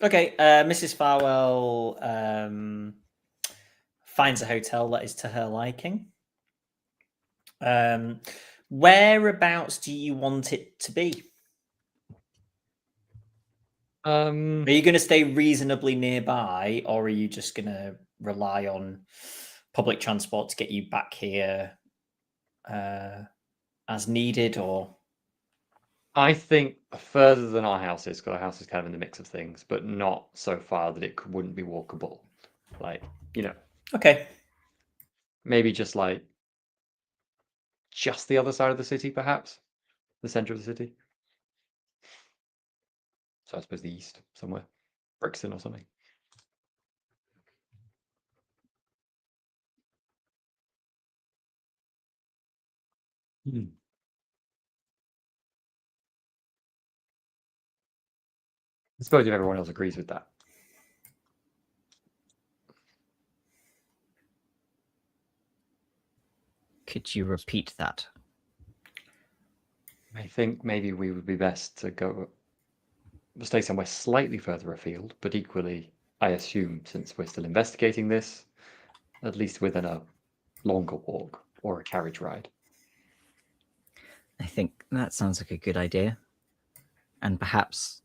Okay, Mrs. Farwell finds a hotel that is to her liking. Whereabouts do you want it to be? Are you going to stay reasonably nearby, or are you just going to rely on public transport to get you back here as needed? Or I think further than our house is, because our house is kind of in the mix of things, but not so far that it wouldn't be walkable. Like, okay, maybe just like just the other side of the city, perhaps the center of the city. So I suppose the east somewhere, Brixton or something. I suppose if everyone else agrees with that. Could you repeat that? I think maybe we would be best to stay somewhere slightly further afield, but equally, I assume, since we're still investigating this, at least within a longer walk or a carriage ride. I think that sounds like a good idea. And perhaps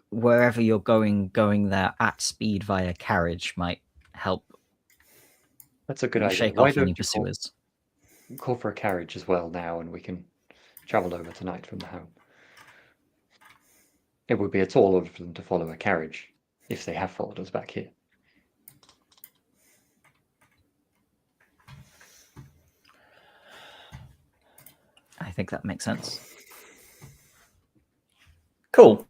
wherever you're going there at speed via carriage might help That's a good idea. shake Why off any don't you pursuers. call for a carriage as well now, and we can travel over tonight from the home. It would be a tall order for them to follow a carriage if they have followed us back here. I think that makes sense. cool.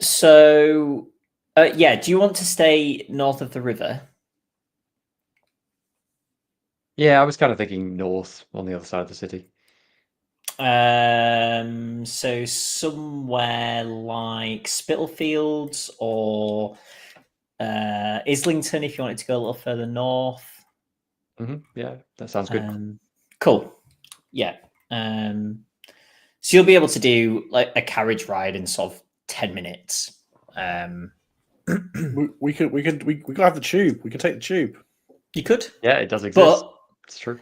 So, yeah, do you want to stay north of the river? Yeah, I was kind of thinking north on the other side of the city. So somewhere like Spitalfields or Islington, if you wanted to go a little further north. Yeah, that sounds good. Cool. Yeah. So you'll be able to do like a carriage ride in sort of 10 minutes. We could have the tube. We can take the tube. You could. Yeah, it does exist. But it's true.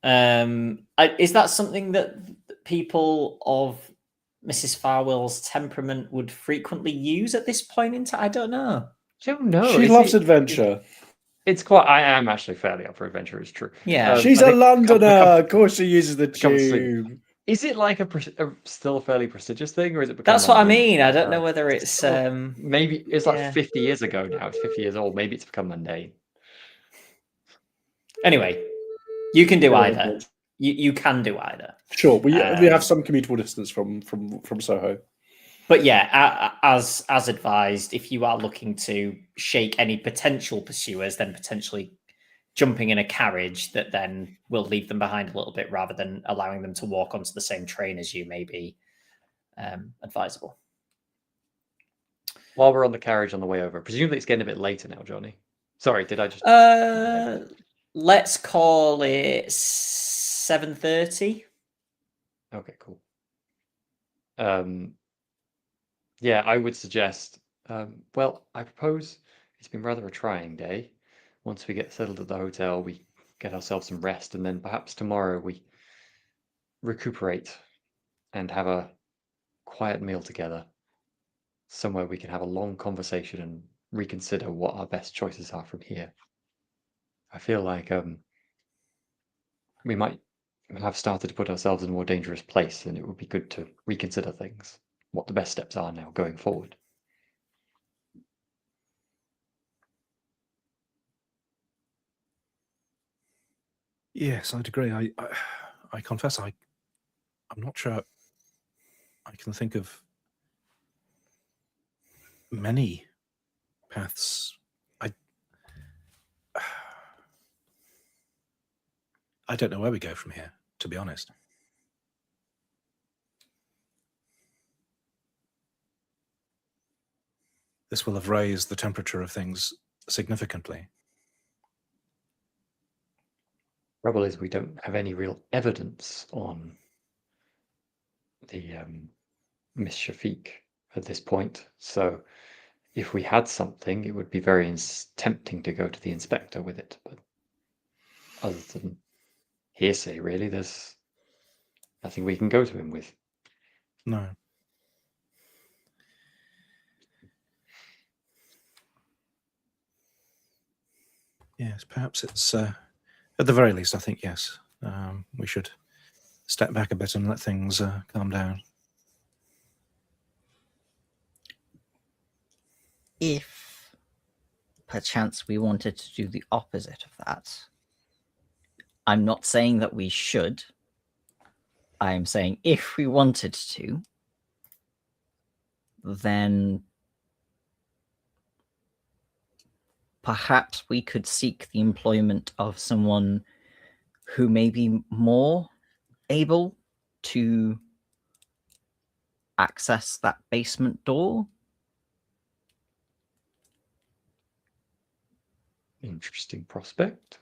is that something that people of Mrs. Farwell's temperament would frequently use at this point in time? I don't know. I don't know. She loves adventure. It's quite. I am actually fairly up for adventure. It's true. Yeah. She's I a think Londoner. Of course, she uses the becomes tube. Is it like still a fairly prestigious thing, or is it? That's what I mundane? mean. I don't know whether it's maybe it's like yeah. 50 years ago now. It's 50 years old. Maybe it's become mundane. Anyway, you can do either. You can do either. Sure, we have some commutable distance from Soho. But yeah, as advised, if you are looking to shake any potential pursuers, then potentially jumping in a carriage that then will leave them behind a little bit rather than allowing them to walk onto the same train as you may be advisable. While we're on the carriage on the way over, presumably it's getting a bit later now, Johnny. Sorry, did I just... Let's call it 7:30. Okay, cool. Yeah, I would suggest... well, I propose it's been rather a trying day. Once we get settled at the hotel, we get ourselves some rest, and then perhaps tomorrow we recuperate and have a quiet meal together. Somewhere we can have a long conversation and reconsider what our best choices are from here. I feel like we might have started to put ourselves in a more dangerous place, and it would be good to reconsider things, what the best steps are now going forward. Yes, I'd agree. I confess I'm not sure I can think of many paths. I don't know where we go from here, to be honest. This will have raised the temperature of things significantly. Trouble is, we don't have any real evidence on the Miss Shafiq at this point. So if we had something, it would be very tempting to go to the inspector with it. But other than hearsay, really, there's nothing we can go to him with. No. Yes, perhaps it's, at the very least, I think, yes. We should step back a bit and let things calm down. If perchance we wanted to do the opposite of that, I'm not saying that we should. I'm saying if we wanted to, then perhaps we could seek the employment of someone who may be more able to access that basement door. Interesting prospect.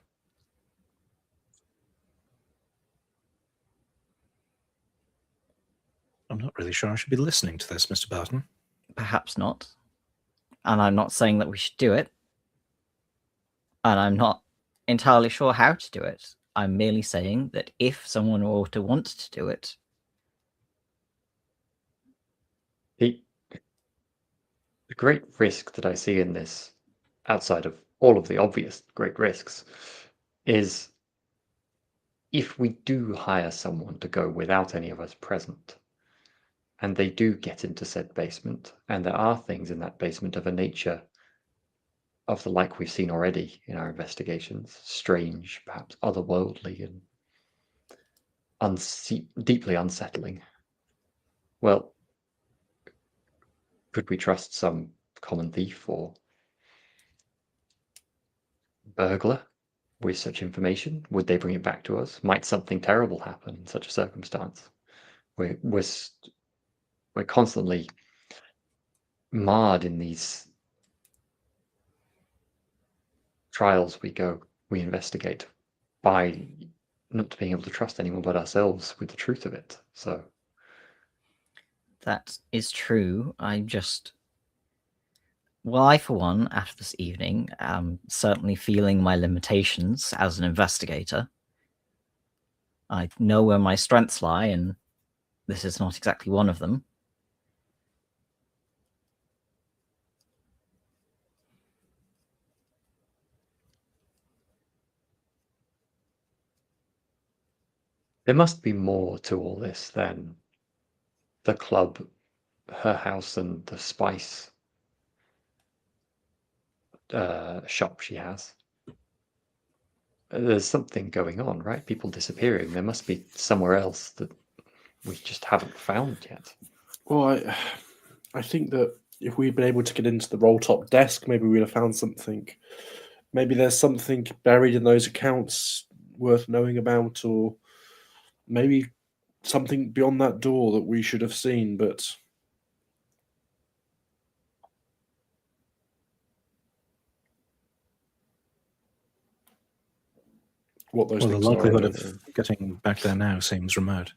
I'm not really sure I should be listening to this, Mr. Barton. Perhaps not. And I'm not saying that we should do it. And I'm not entirely sure how to do it. I'm merely saying that if someone were to want to do it, The great risk that I see in this, outside of all of the obvious great risks, is if we do hire someone to go without any of us present, and they do get into said basement, and there are things in that basement of a nature of the like we've seen already in our investigations, strange, perhaps otherworldly, and deeply unsettling. Well, could we trust some common thief or burglar with such information? Would they bring it back to us? Might something terrible happen in such a circumstance? We're constantly marred in these trials we investigate by not being able to trust anyone but ourselves with the truth of it. So that is true. I, for one, after this evening, am certainly feeling my limitations as an investigator. I know where my strengths lie, and this is not exactly one of them. there must be more to all this than the club, her house, and the spice shop she has. There's something going on, right? People disappearing. There must be somewhere else that we just haven't found yet. Well, I think that if we'd been able to get into the roll top desk, maybe we'd have found something. Maybe there's something buried in those accounts worth knowing about, or maybe something beyond that door that we should have seen, but what those Well, the things are, I likelihood don't know. of getting back there now seems remote.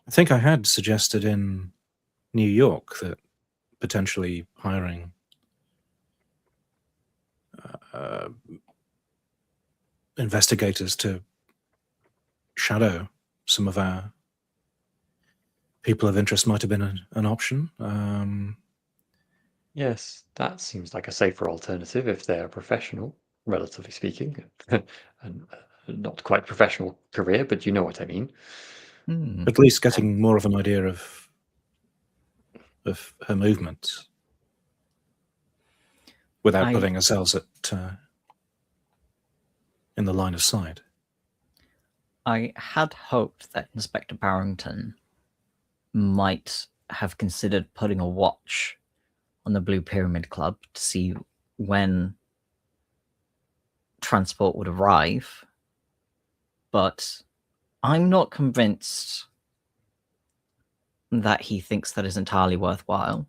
I think I had suggested in New York that potentially hiring investigators to shadow some of our people of interest might have been an option. Yes, that seems like a safer alternative if they're professional, relatively speaking, and not quite professional career, but you know what I mean. At least getting more of an idea of her movements without putting ourselves in the line of sight. I had hoped that Inspector Barrington might have considered putting a watch on the Blue Pyramid Club to see when transport would arrive, but I'm not convinced that he thinks that is entirely worthwhile.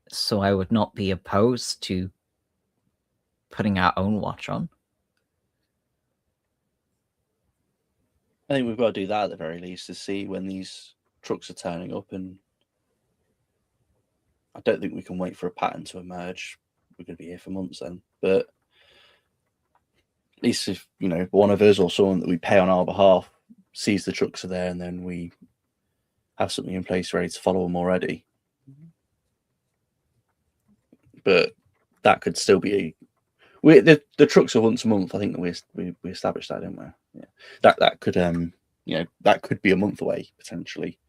So I would not be opposed to putting our own watch on. I think we've got to do that at the very least to see when these trucks are turning up, and I don't think we can wait for a pattern to emerge. We're going to be here for months then, but at least if one of us or someone that we pay on our behalf sees the trucks are there, and then we have something in place ready to follow them already. But that could still be the trucks are once a month. I think that we established that, didn't we? Yeah, that could that could be a month away potentially.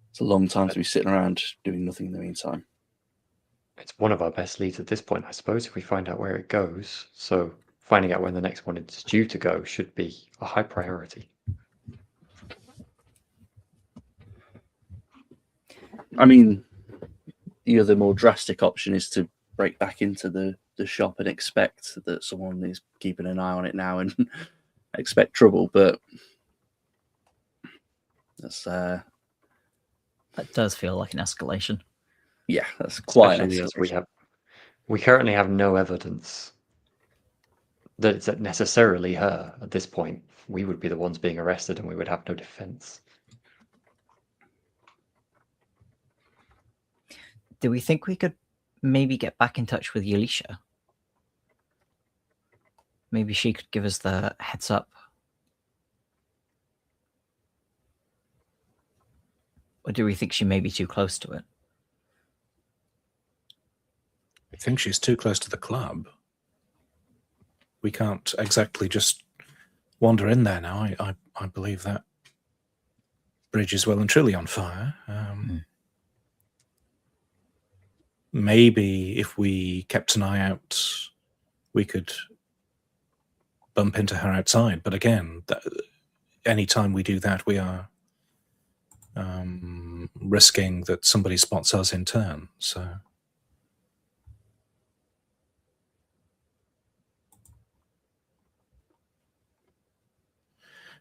It's a long time to be sitting around doing nothing in the meantime. It's one of our best leads at this point, I suppose, if we find out where it goes. So finding out when the next one is due to go should be a high priority. I mean, the other more drastic option is to break back into the shop and expect that someone is keeping an eye on it now and expect trouble. But that's that does feel like an escalation. Yeah, that's quite an Especially escalation. as we currently have no evidence that it's necessarily her at this point. We would be the ones being arrested and we would have no defense. Do we think we could maybe get back in touch with Yalisha? Maybe she could give us the heads up. Or do we think she may be too close to it? I think she's too close to the club. We can't exactly just wander in there now. I believe that bridge is well and truly on fire. Maybe if we kept an eye out, we could bump into her outside. But again, any time we do that, we are risking that somebody spots us in turn. So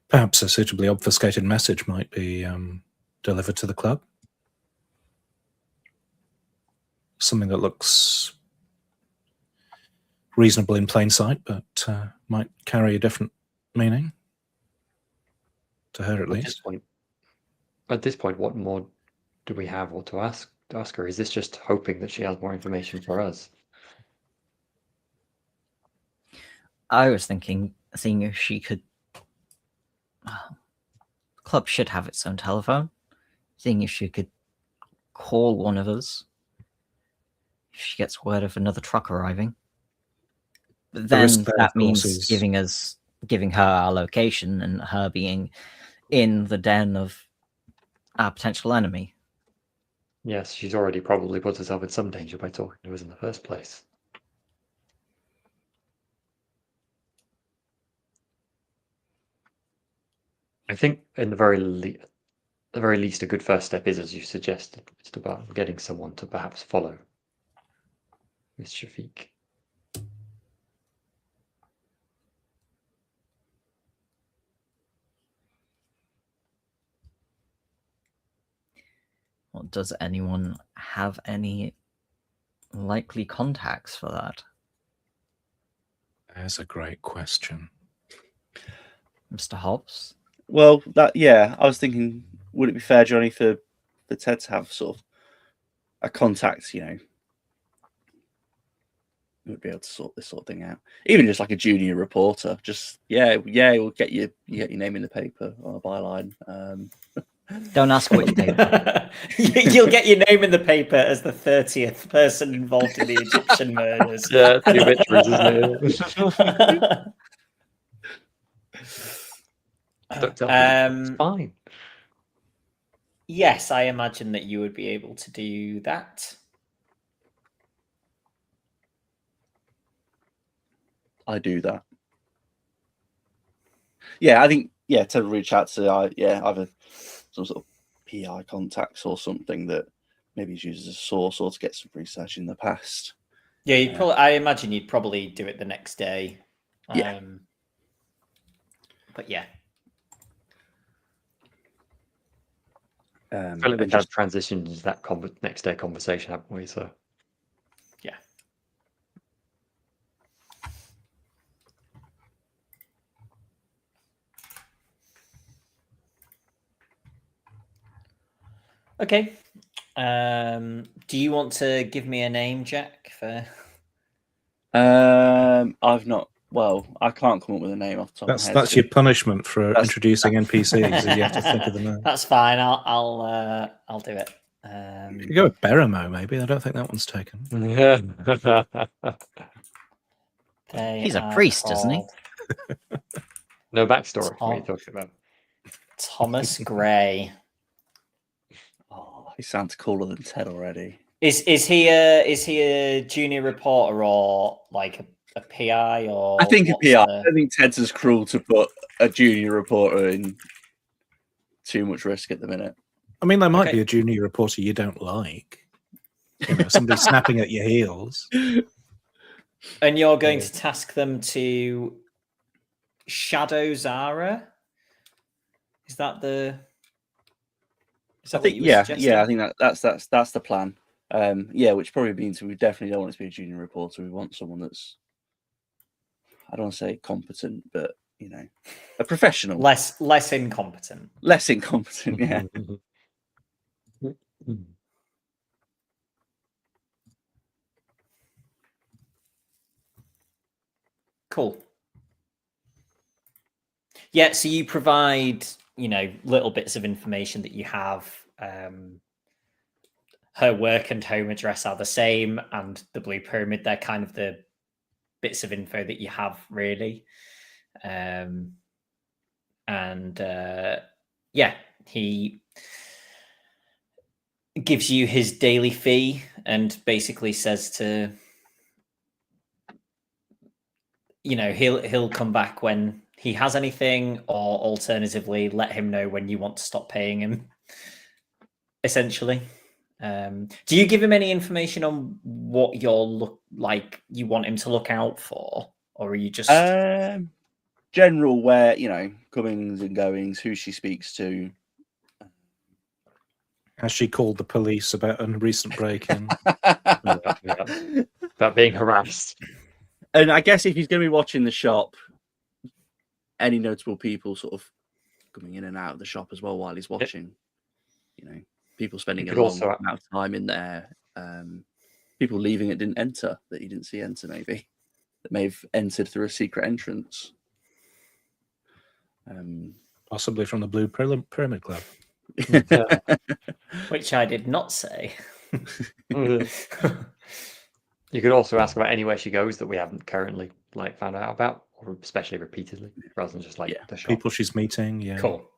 perhaps a suitably obfuscated message might be delivered to the club. Something that looks reasonable in plain sight, but might carry a different meaning to her, at least. At this point, what more do we have or to ask her? Is this just hoping that she has more information for us? I was thinking, seeing if she could. The club should have its own telephone. Seeing if she could call one of us if she gets word of another truck arriving. But then that means giving her our location and her being in the den of our potential enemy. Yes, she's already probably put herself in some danger by talking to us in the first place. I think in the very least, a good first step is, as you suggested, it's about getting someone to perhaps follow Miss Shafiq. Well, does anyone have any likely contacts for that? That's a great question. Mr. Hobbs? Well, I was thinking, would it be fair, Johnny, for Ted to have sort of a contact, who would be able to sort this sort of thing out? Even just like a junior reporter. Just we'll get your name in the paper on a byline. Don't ask which paper. You'll get your name in the paper as the 30th person involved in the Egyptian murders. Yeah, it's the obituaries, isn't it? Don't tell me. It's fine. Yes, I imagine that you would be able to do that. I do that. Yeah, I think to reach out to either some sort of PI contacts or something that maybe he's used as a source or to get some research in the past. Yeah, you'd probably. I imagine you'd probably do it the next day. Yeah. But yeah. I feel like we and kind of transitioned into that next day conversation, haven't we? So Yeah. Okay. Do you want to give me a name, Jack? For I've not. Well, I can't come up with a name off the top of my head. That's so your punishment for That's- introducing NPCs. Is you have to think of the name. That's fine. I'll do it. You could go with Beramo, maybe. I don't think that one's taken. He's a priest, isn't he? No backstory. What are you talking about? Thomas Gray. Oh, he sounds cooler than Ted already. Is he a junior reporter or like a PI or? I think a what's PI. the- I think Ted's as cruel to put a junior reporter in too much risk at the minute. I mean, there might Okay. be a junior reporter you don't like. You know, somebody snapping at your heels. And you're going to task them to shadow Zara? Is that the? Is that I what think you were yeah, suggesting? I think that's the plan. Yeah, which probably means we definitely don't want it to be a junior reporter. We want someone that's, I don't want to say competent, but you know, a professional. Less incompetent. Less incompetent, yeah. Cool. Yeah, so you provide, little bits of information that you have. Her work and home address are the same, and the Blue Pyramid, they're kind of the bits of info that you have, really. He gives you his daily fee and basically says to, he'll come back when he has anything, or alternatively let him know when you want to stop paying him, essentially. Do you give him any information on what you want him to look out for, or are you just general where, comings and goings, who she speaks to? Has she called the police about a recent break-in? About being harassed. And I guess if he's going to be watching the shop, any notable people sort of coming in and out of the shop as well while he's watching, people spending a long amount of time in there, people leaving that didn't enter, that you didn't see enter, maybe, that may have entered through a secret entrance. Possibly from the Blue Pyramid Club. Which I did not say. You could also ask about anywhere she goes that we haven't currently found out about, or especially repeatedly, rather than just the shop. People she's meeting. Yeah, cool.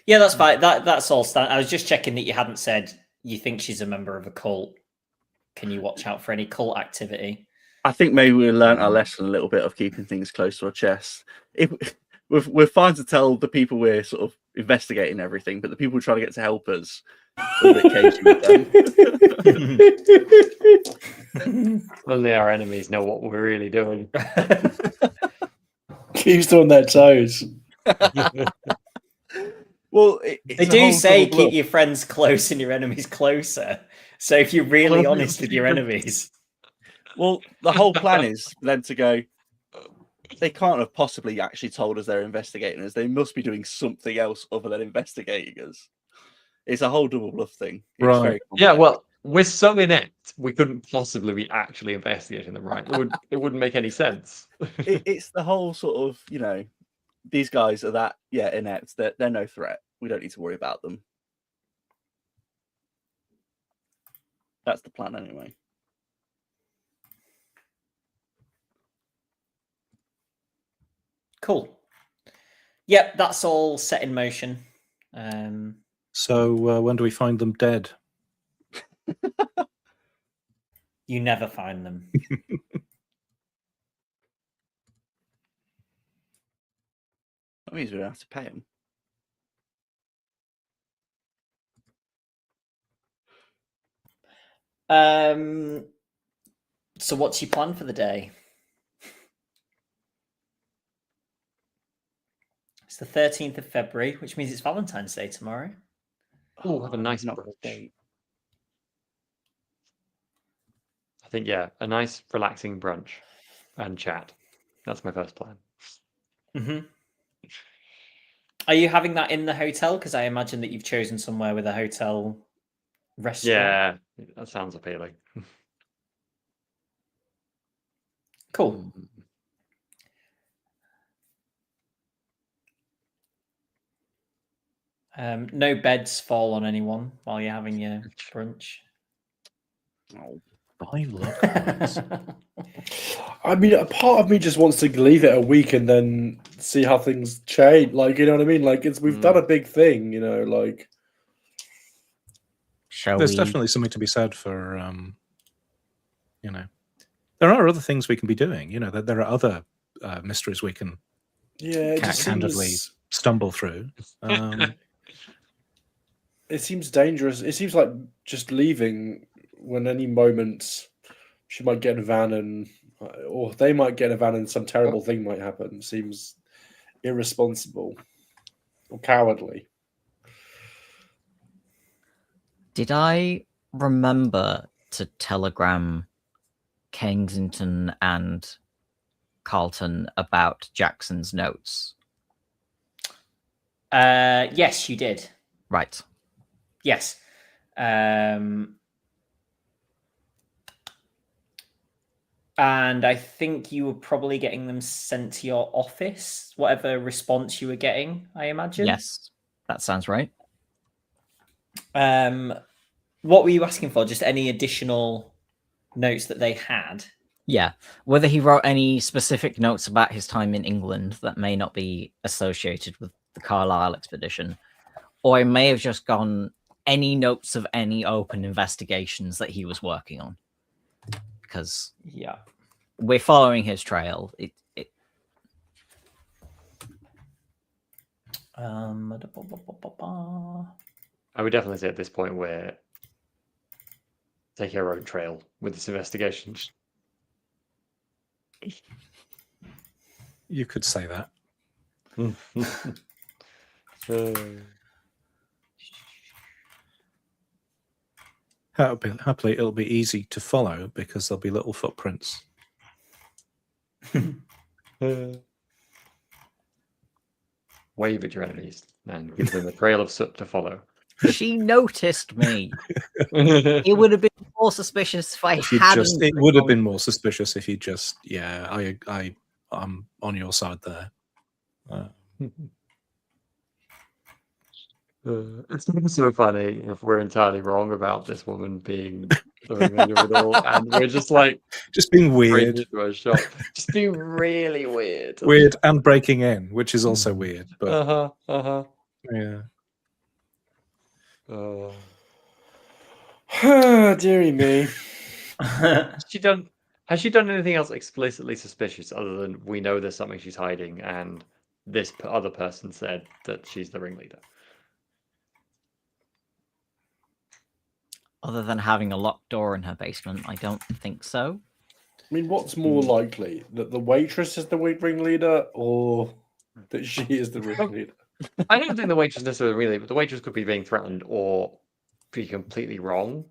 Yeah, that's fine. That's all. I was just checking that you hadn't said you think she's a member of a cult. Can you watch out for any cult activity? I think maybe we learned our lesson a little bit of keeping things close to our chest. We're fine to tell the people we're sort of investigating everything, but the people trying to get to help us, a bit cagey with them. Only our enemies know what we're really doing. Keeps them on their toes. Well, they do say keep your friends close and your enemies closer. So if you're really honest with your enemies. Well, the whole plan is for them to go, they can't have possibly actually told us they're investigating us. They must be doing something else other than investigating us. It's a whole double bluff thing. It's Right. very Yeah, well, we're so inept, we couldn't possibly be actually investigating them, right? It wouldn't make any sense. It's the whole sort of, these guys are that, inept. They're no threat. We don't need to worry about them. That's the plan anyway. Cool. Yep, that's all set in motion. So when do we find them dead? You never find them. That means we don't have to pay them. So what's your plan for the day? It's the 13th of February, which means it's Valentine's Day tomorrow. Oh, have a nice not brunch. date. I think, yeah, a nice relaxing brunch and chat. That's my first plan. Mm-hmm. Are you having that in the hotel? Because I imagine that you've chosen somewhere with a hotel restaurant. Yeah, that sounds appealing. Cool. No beds fall on anyone while you're having your brunch. Oh, By luck points. I mean, a part of me just wants to leave it a week and then see how things change. Like, you know what I mean? Like, we've done a big thing, you know. Like, There's definitely something to be said for, you know, there are other things we can be doing. You know, there are other mysteries we can yeah, it just handedly seems stumble through. it seems dangerous. It seems like just leaving when any moment she might get in a van and, or they might get in a van and some terrible thing might happen. Seems irresponsible or cowardly. Did I remember to telegram Kensington and Carlton about Jackson's notes? Yes, you did. Right. Yes. And I think you were probably getting them sent to your office, whatever response you were getting, I imagine. Yes, that sounds right. What were you asking for? Just any additional notes that they had? Yeah. Whether he wrote any specific notes about his time in England that may not be associated with the Carlisle expedition, or it may have just gone any notes of any open investigations that he was working on. Because yeah, we're following his trail. I would definitely say at this point we're taking our own trail with this investigation. You could say that. Happily, it'll be easy to follow because there'll be little footprints. Wave at your enemies and give them a trail of soot to follow. She noticed me. It would have been more suspicious if I hadn't. It would have been more suspicious if you just, yeah, I'm on your side there. It's so funny if we're entirely wrong about this woman being the ringleader of it all, and we're just like being breaking weird, into a shop, just being really weird, and breaking in, which is also weird. But yeah. Dearie me. Has she done anything else explicitly suspicious other than we know there's something she's hiding, and this other person said that she's the ringleader? Other than having a locked door in her basement, I don't think so. I mean, what's more likely, that the waitress is the ringleader, or that she is the ringleader? I don't think the waitress is necessarily the ringleader, but the waitress could be being threatened or be completely wrong.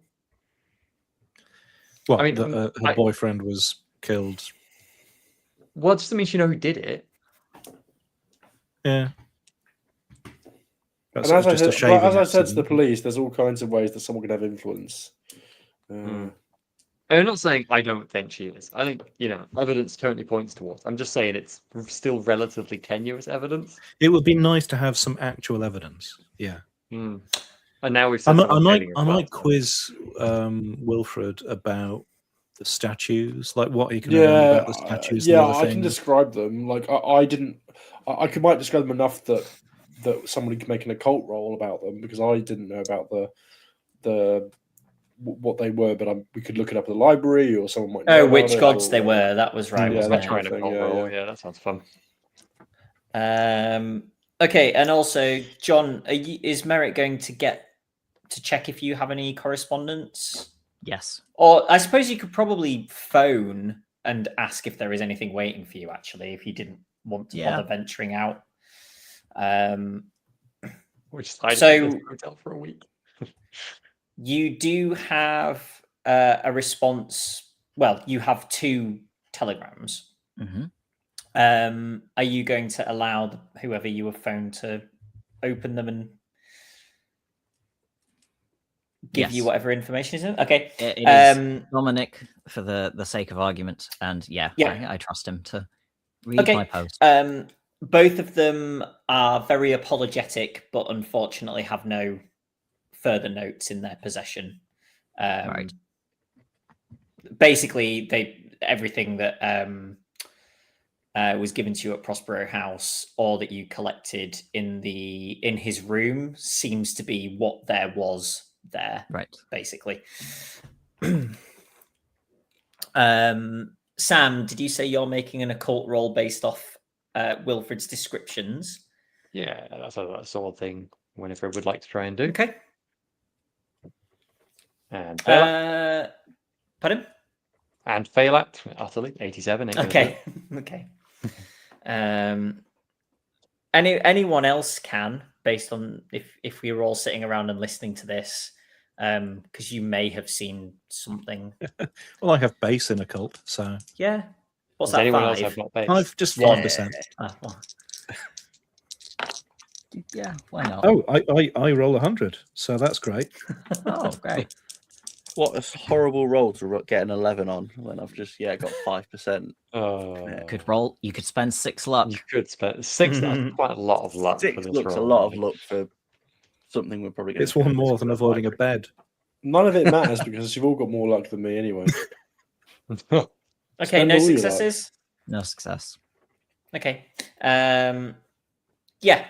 Well, I mean, her boyfriend was killed. Well, it doesn't mean she know who did it. Yeah. And as I said to the police, there's all kinds of ways that someone could have influence. I'm not saying I don't think she is. I think, evidence totally points towards. I'm just saying it's still relatively tenuous evidence. It would be nice to have some actual evidence. Yeah. And now we've said I might quiz Wilfred about the statues, like what he can remember about the statues. Yeah, and other I can describe them. Like I might describe them enough that somebody can make an occult roll about them, because I didn't know about the what they were, but we could look it up at the library, or someone might know. Oh, which gods they were? That was right. Yeah, that's right. Yeah, that sounds fun. Okay, and also, John, is Merritt going to check if you have any correspondence Yes. Or I suppose you could probably phone and ask if there is anything waiting for you, actually, if you didn't want to Yeah. bother venturing out. We're just hiding So- in this hotel for a week. You do have a response. Well, you have 2 telegrams. Hmm. Are you going to allow whoever you have phoned to open them and give you Yes. whatever information is in? Okay. It is Dominic for the sake of argument, and yeah. I trust him to read Okay. my post. Both of them are very apologetic, but unfortunately have no further notes in their possession. Right. Basically, everything that was given to you at Prospero House, or that you collected in his room, seems to be what there was there. Right. Basically. Sam, did you say you're making an occult roll based off Wilfred's descriptions? Yeah, that's a sort of thing Winifred would like to try and do. Okay. And fail at, Pardon? and fail at utterly 87. Ain't gonna do Okay. it. Okay. Anyone else can, based on if we were all sitting around and listening to this, because you may have seen something. Well, I have base in occult, so Yeah. What's Does that? anyone 5? else have not base? I've just Yeah. 5%. Ah, well, Yeah. Why not? Oh, I roll 100, so that's great. Oh, great. What a horrible roll to get an 11 on when I've just got 5%. You could spend 6 luck. You could spend 6. That's quite a lot of luck. 6 for this looks a roll, lot of really. luck for something we're probably going It's one more than avoiding a bed. None of it matters because you've all got more luck than me anyway. okay, Spend no all your luck. successes. No success. Okay. Yeah.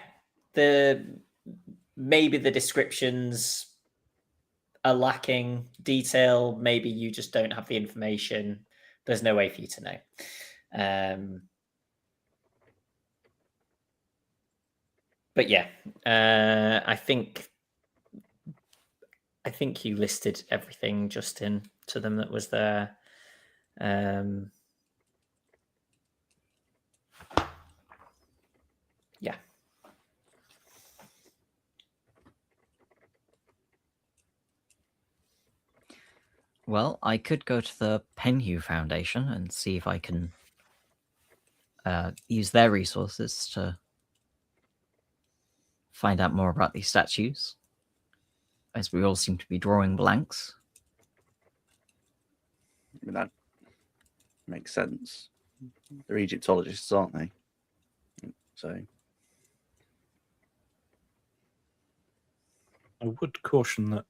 Maybe the descriptions are lacking detail. Maybe you just don't have the information. There's no way for you to know. But yeah, I think you listed everything, Justin, to them that was there. Yeah. Well, I could go to the Penhew Foundation and see if I can use their resources to find out more about these statues, as we all seem to be drawing blanks. I mean, that makes sense. They're Egyptologists, aren't they? So I would caution that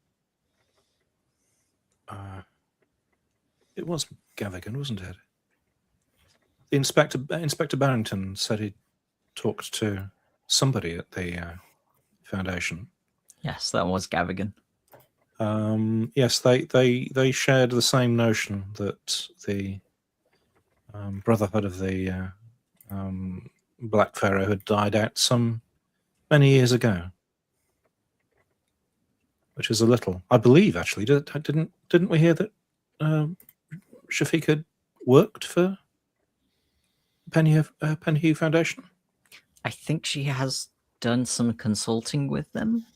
it was Gavigan, wasn't it? The Inspector Barrington said he talked to somebody at the foundation. Yes, that was Gavigan. Yes, they shared the same notion that the Brotherhood of the Black Pharaoh had died out some many years ago, which is a little. I believe actually, didn't we hear that Shafiq had worked for Penhew Foundation? I think she has done some consulting with them.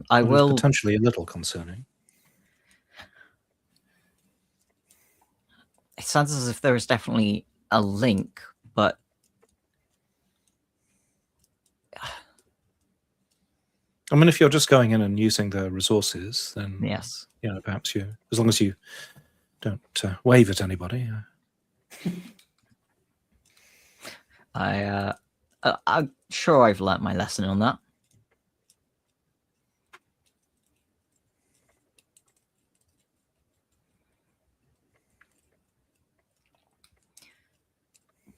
I Well, will it's potentially a little concerning. It sounds as if there is definitely a link, but I mean, if you're just going in and using the resources, then yes. Perhaps as long as you don't wave at anybody. I'm sure I've learnt my lesson on that.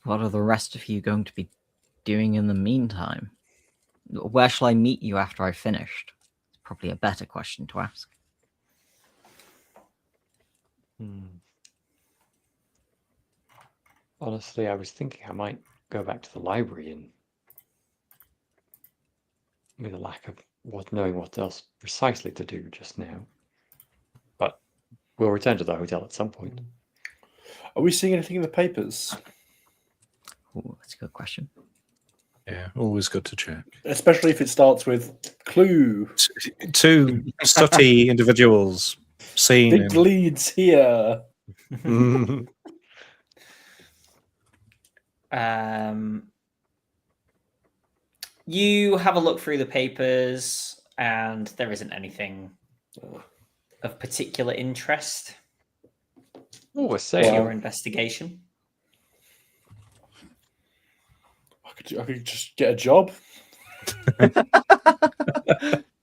What are the rest of you going to be doing in the meantime? Where shall I meet you after I've finished? It's probably a better question to ask. Honestly, I was thinking I might go back to the library and with a lack of knowing what else precisely to do just now. But we'll return to the hotel at some point. Are we seeing anything in the papers? Ooh, that's a good question. Yeah, always good to check. Especially if it starts with clue. Two sooty individuals seen Big in... leads here. You have a look through the papers, and there isn't anything of particular interest Oh, we're to saying. your investigation. I could just get a job.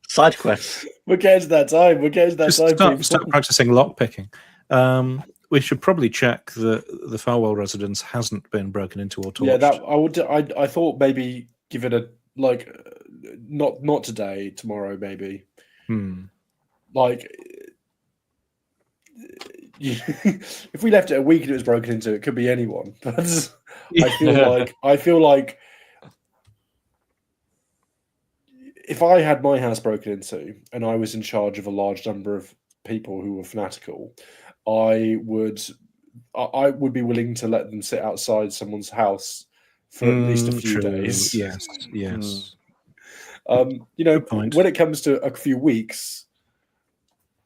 Side quests. We're getting to that time. We're getting to that Just time. people. start practicing lockpicking. We should probably check that the Farwell residence hasn't been broken into or torched. Yeah, that I would. I thought maybe give it a not today, tomorrow maybe. Like, if we left it a week and it was broken into, it could be anyone. But I feel like if I had my house broken into and I was in charge of a large number of people who were fanatical, I would be willing to let them sit outside someone's house for at least a few days. Yes. You know, when it comes to a few weeks,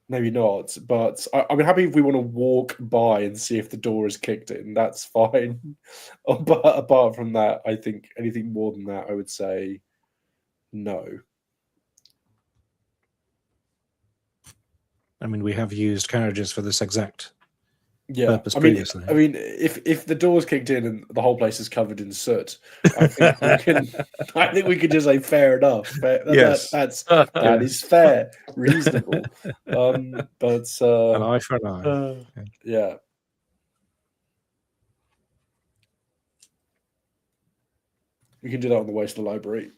maybe not. But I'm happy if we want to walk by and see if the door is kicked in. That's fine. But apart from that, I think anything more than that, I would say no. I mean, we have used carriages for this exact purpose I mean, previously. if the door's kicked in and the whole place is covered in soot, I think we can just say fair enough. Yes. That is fair, reasonable. But an eye for an eye. yeah. We can do that on the way to the library.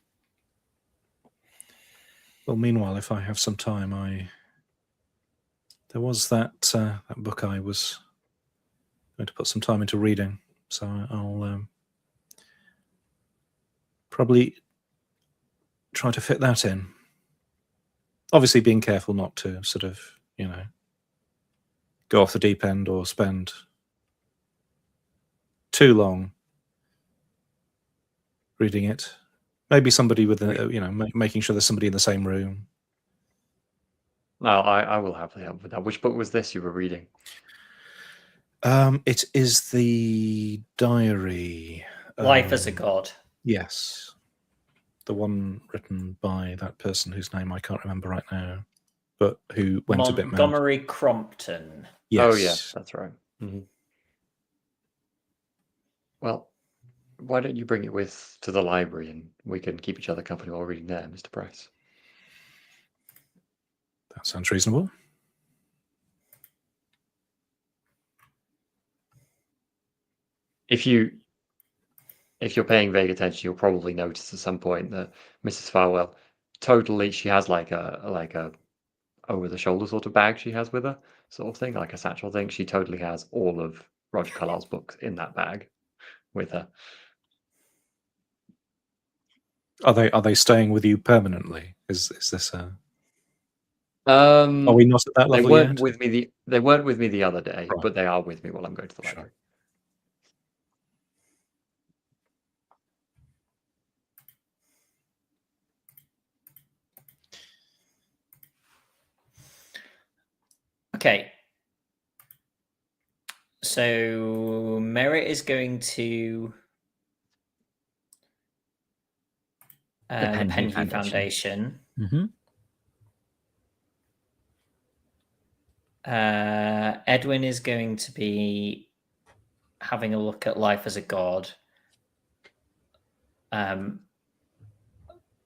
Well, meanwhile, if I have some time, there was that book I was going to put some time into reading, so I'll probably try to fit that in. Obviously, being careful not to sort of, go off the deep end or spend too long reading it. Maybe somebody with making sure there's somebody in the same room. No, I will happily help with that. Which book was this you were reading? It is the diary. Life as a God. Yes. The one written by that person whose name I can't remember right now, but who went a bit mad. Montgomery Crompton. Yes. Oh, yes, that's right. Mm-hmm. Well, why don't you bring it to the library and we can keep each other company while reading there, Mr. Price? That sounds reasonable. If you're paying vague attention, you'll probably notice at some point that Mrs. Farwell she has like a over the shoulder sort of bag she has with her, sort of thing, like a satchel thing. She totally has all of Roger Carlyle's books in that bag with her. Are they staying with you permanently? Is this a? Are we not at that level they weren't yet? with me they weren't with me the other day, Right. but they are with me while I'm going to the library. Okay. So Merritt is going to the Penview Foundation. Mm-hmm. Edwin is going to be having a look at Life as a God,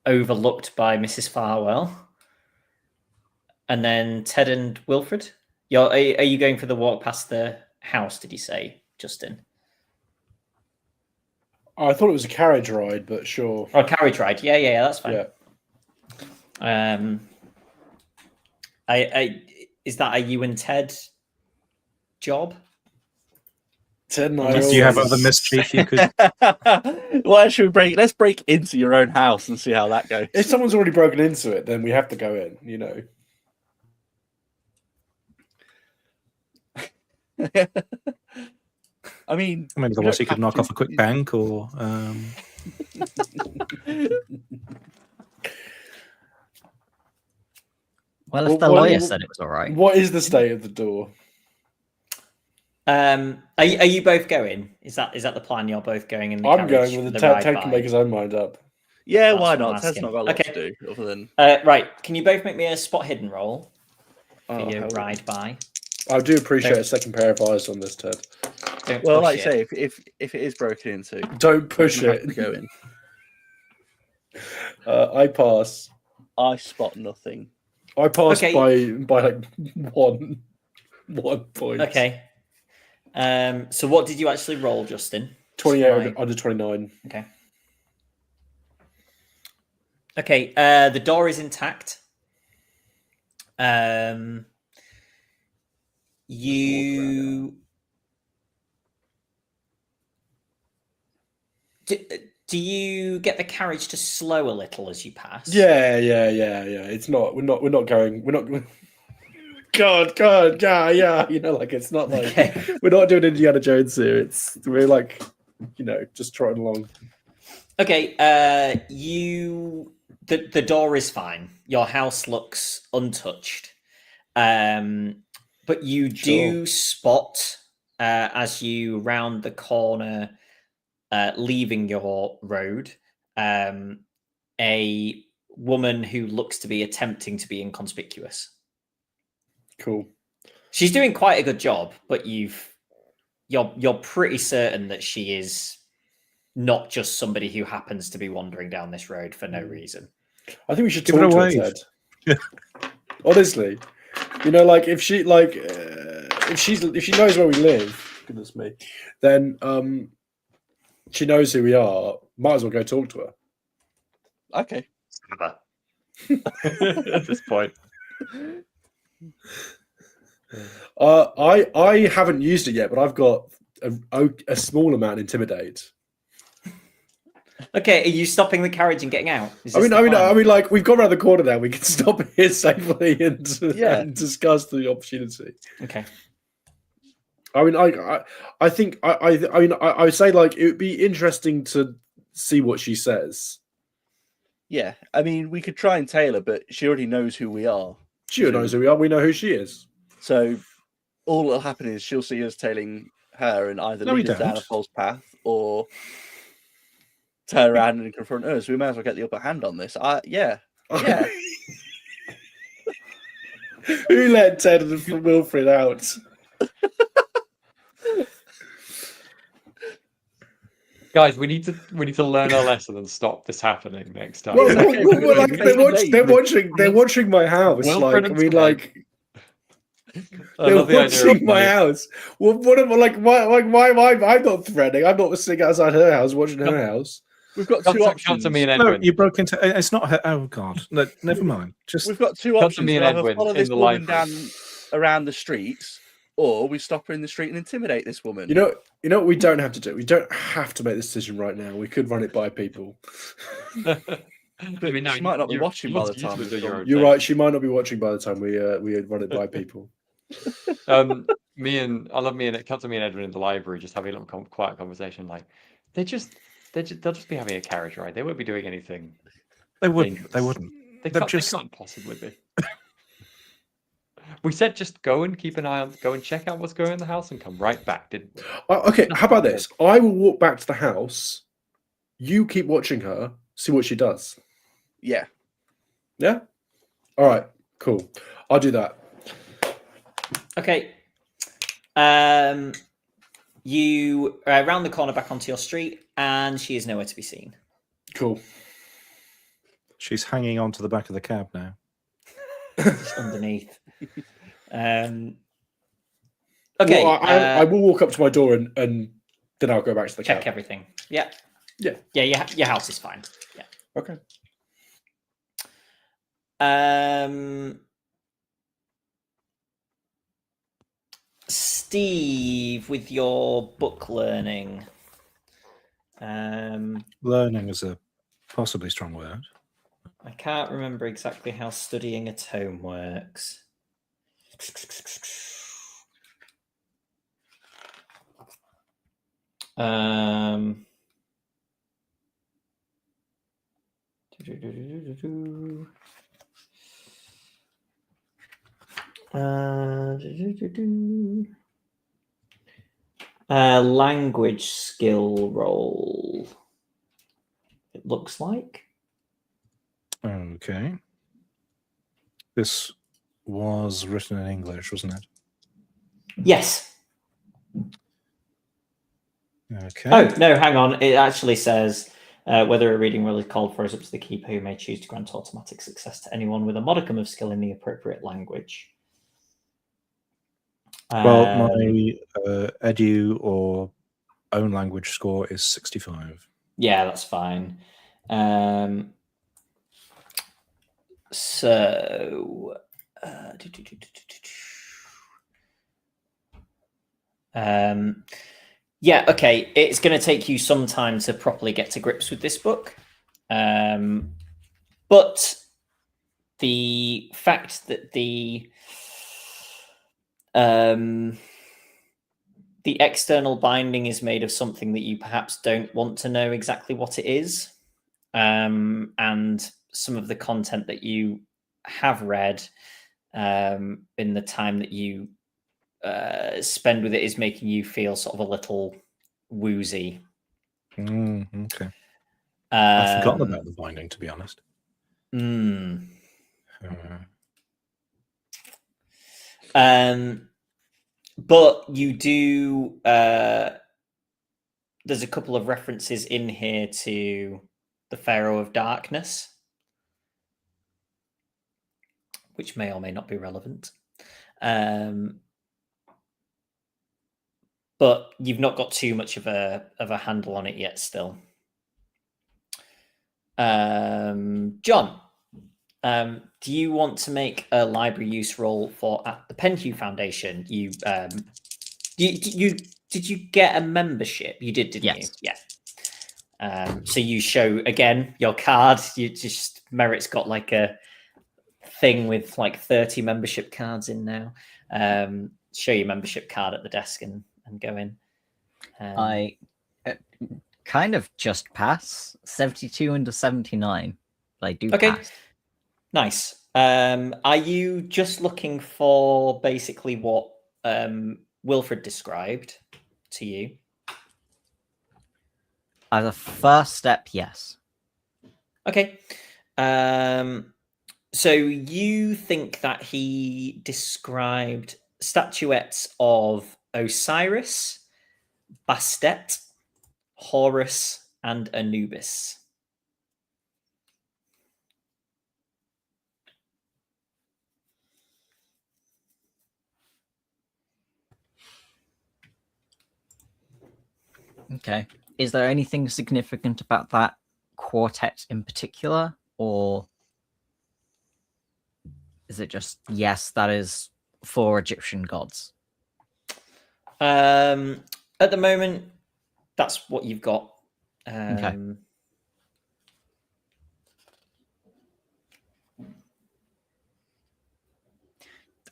overlooked by Mrs. Farwell. And then Ted and Wilfred. Are you going for the walk past the house, did you say, Justin? I thought it was a carriage ride, but sure. Oh, carriage ride. Yeah, that's fine. Yeah. Is that a you and Ted job? Ted and I Unless Do you have always- other mischief you could? Why should we break? Let's break into your own house and see how that goes. If someone's already broken into it, then we have to go in. You know. I mean, I mean, we otherwise don't you could have knock to- off a quick bank or. Well, if Well, the what- lawyer said it was all right. What is the state of the door? Are you both going? Is that the plan? You're both going in the I'm carriage going with for the ride Ted by? can make his own mind up. Yeah, That's why what I'm not? Ted's asking. not got a lot Okay. to do other than. Right. Can you both make me a spot hidden roll for Oh, your hell yeah. ride by? I do appreciate Don't- a second pair of eyes on this, Ted. Don't Well, push like you it. say, if it is broken into, Don't push you have it. to go in. I pass. I spot nothing. I pass Okay. by like one point. Okay. So what did you actually roll, Justin? 28 Right. under 29. Okay. Okay. The door is intact. You do you get the carriage to slow a little as you pass? Yeah. It's not. We're not going. We're not. God, yeah. You know, like it's not like Okay. we're not doing Indiana Jones here. We're like, you know, just trotting along. Okay. The door is fine. Your house looks untouched. But you do spot as you round the corner, leaving your road, a woman who looks to be attempting to be inconspicuous. Cool. She's doing quite a good job, but you're pretty certain that she is not just somebody who happens to be wandering down this road for no reason. I think we should Give talk it to a her, wave. Ted. Honestly, you know, like if she if she knows where we live, goodness me, then she knows who we are. Might as well go talk to her. Okay. At this point. I haven't used it yet, but I've got a small amount intimidate. Okay, are you stopping the carriage and getting out? Is I this mean, the plan? like we've gone around the corner now. We can stop here safely and discuss the opportunity. Okay. I mean, I think I would say like it would be interesting to see what she says. Yeah, I mean, we could try and tail her, but she already knows who we are. She knows who we are. We know who she is. So all that'll happen is she'll see us tailing her and either No, we lead us down a don't. false path or turn around and confront us. We may as well get the upper hand on this. Yeah. Who let Ted and Wilfred out? Guys, we need to learn our lesson and stop this happening next time. Well, okay, well, like, okay. they're watching my house. Wilfred Like, I and mean, Ted. like I they're love the idea watching of my house. Well, what am I like? Why? I'm not threatening. I'm not sitting outside her house watching her house. We've got Come two to, options. come to me and No, Edwin. you broke into. It's not her. Oh God, no, never mind. Just We've got two Come to options. me We and either Edwin follow in this the woman library. down around the streets, or we stop her in the street and intimidate this woman. You know what we don't have to do. We don't have to make this decision right now. We could run it by people. I mean, no, She might not be you're- watching you by want the to time use we it your film. own You're thing. right. She might not be watching by the time we run it by people. I love me and come to me and Edwin in the library, just having a little quiet conversation. Like they'll just be having a carriage ride. They won't be doing anything. they wouldn't. dangerous. They wouldn't. They They're can't, just- they can't possibly be. We said just go and keep an eye on, go and check out what's going on in the house and come right back, didn't we? Okay, how about this? I will walk back to the house. You keep watching her. See what she does. Yeah. Yeah. All right. Cool. I'll do that. Okay. You round the corner back onto your street, and she is nowhere to be seen. Cool. She's hanging on to the back of the cab now. Just underneath. Okay. Well, I will walk up to my door and then I'll go back to the check cab. everything. Yeah. Yeah. Yeah. Your house is fine. Yeah. Okay. Steve, with your book learning. Learning is a possibly strong word. I can't remember exactly how studying a tome works. Language skill roll. It looks like. Okay. This was written in English, wasn't it? Yes. Okay. Oh, no, hang on. It actually says whether a reading roll is called for is up to the keeper, who may choose to grant automatic success to anyone with a modicum of skill in the appropriate language. Well, my edu or own language score is 65. Yeah, that's fine. So, yeah, okay. It's going to take you some time to properly get to grips with this book. But the fact that the external binding is made of something that you perhaps don't want to know exactly what it is, and some of the content that you have read in the time that you spend with it is making you feel sort of a little woozy. Okay. I've forgotten about the binding, to be honest. But you do. There's a couple of references in here to the Pharaoh of Darkness, which may or may not be relevant. But you've not got too much of a handle on it yet. Still, John, do you want to make a library use roll for at the Penhew Foundation? You did you get a membership? You did, didn't you? Yeah. So you show again your card. You just Merit's got like a thing with like 30 membership cards in now. Show your membership card at the desk and go in. I kind of just pass 72 under 79. But I do pass. Nice. Are you just looking for basically what Wilfred described to you? As a first step, yes. Okay. So you think that he described statuettes of Osiris, Bastet, Horus, and Anubis. Okay. Is there anything significant about that quartet in particular, or is it just, yes, that is for Egyptian gods? At the moment, that's what you've got. Okay.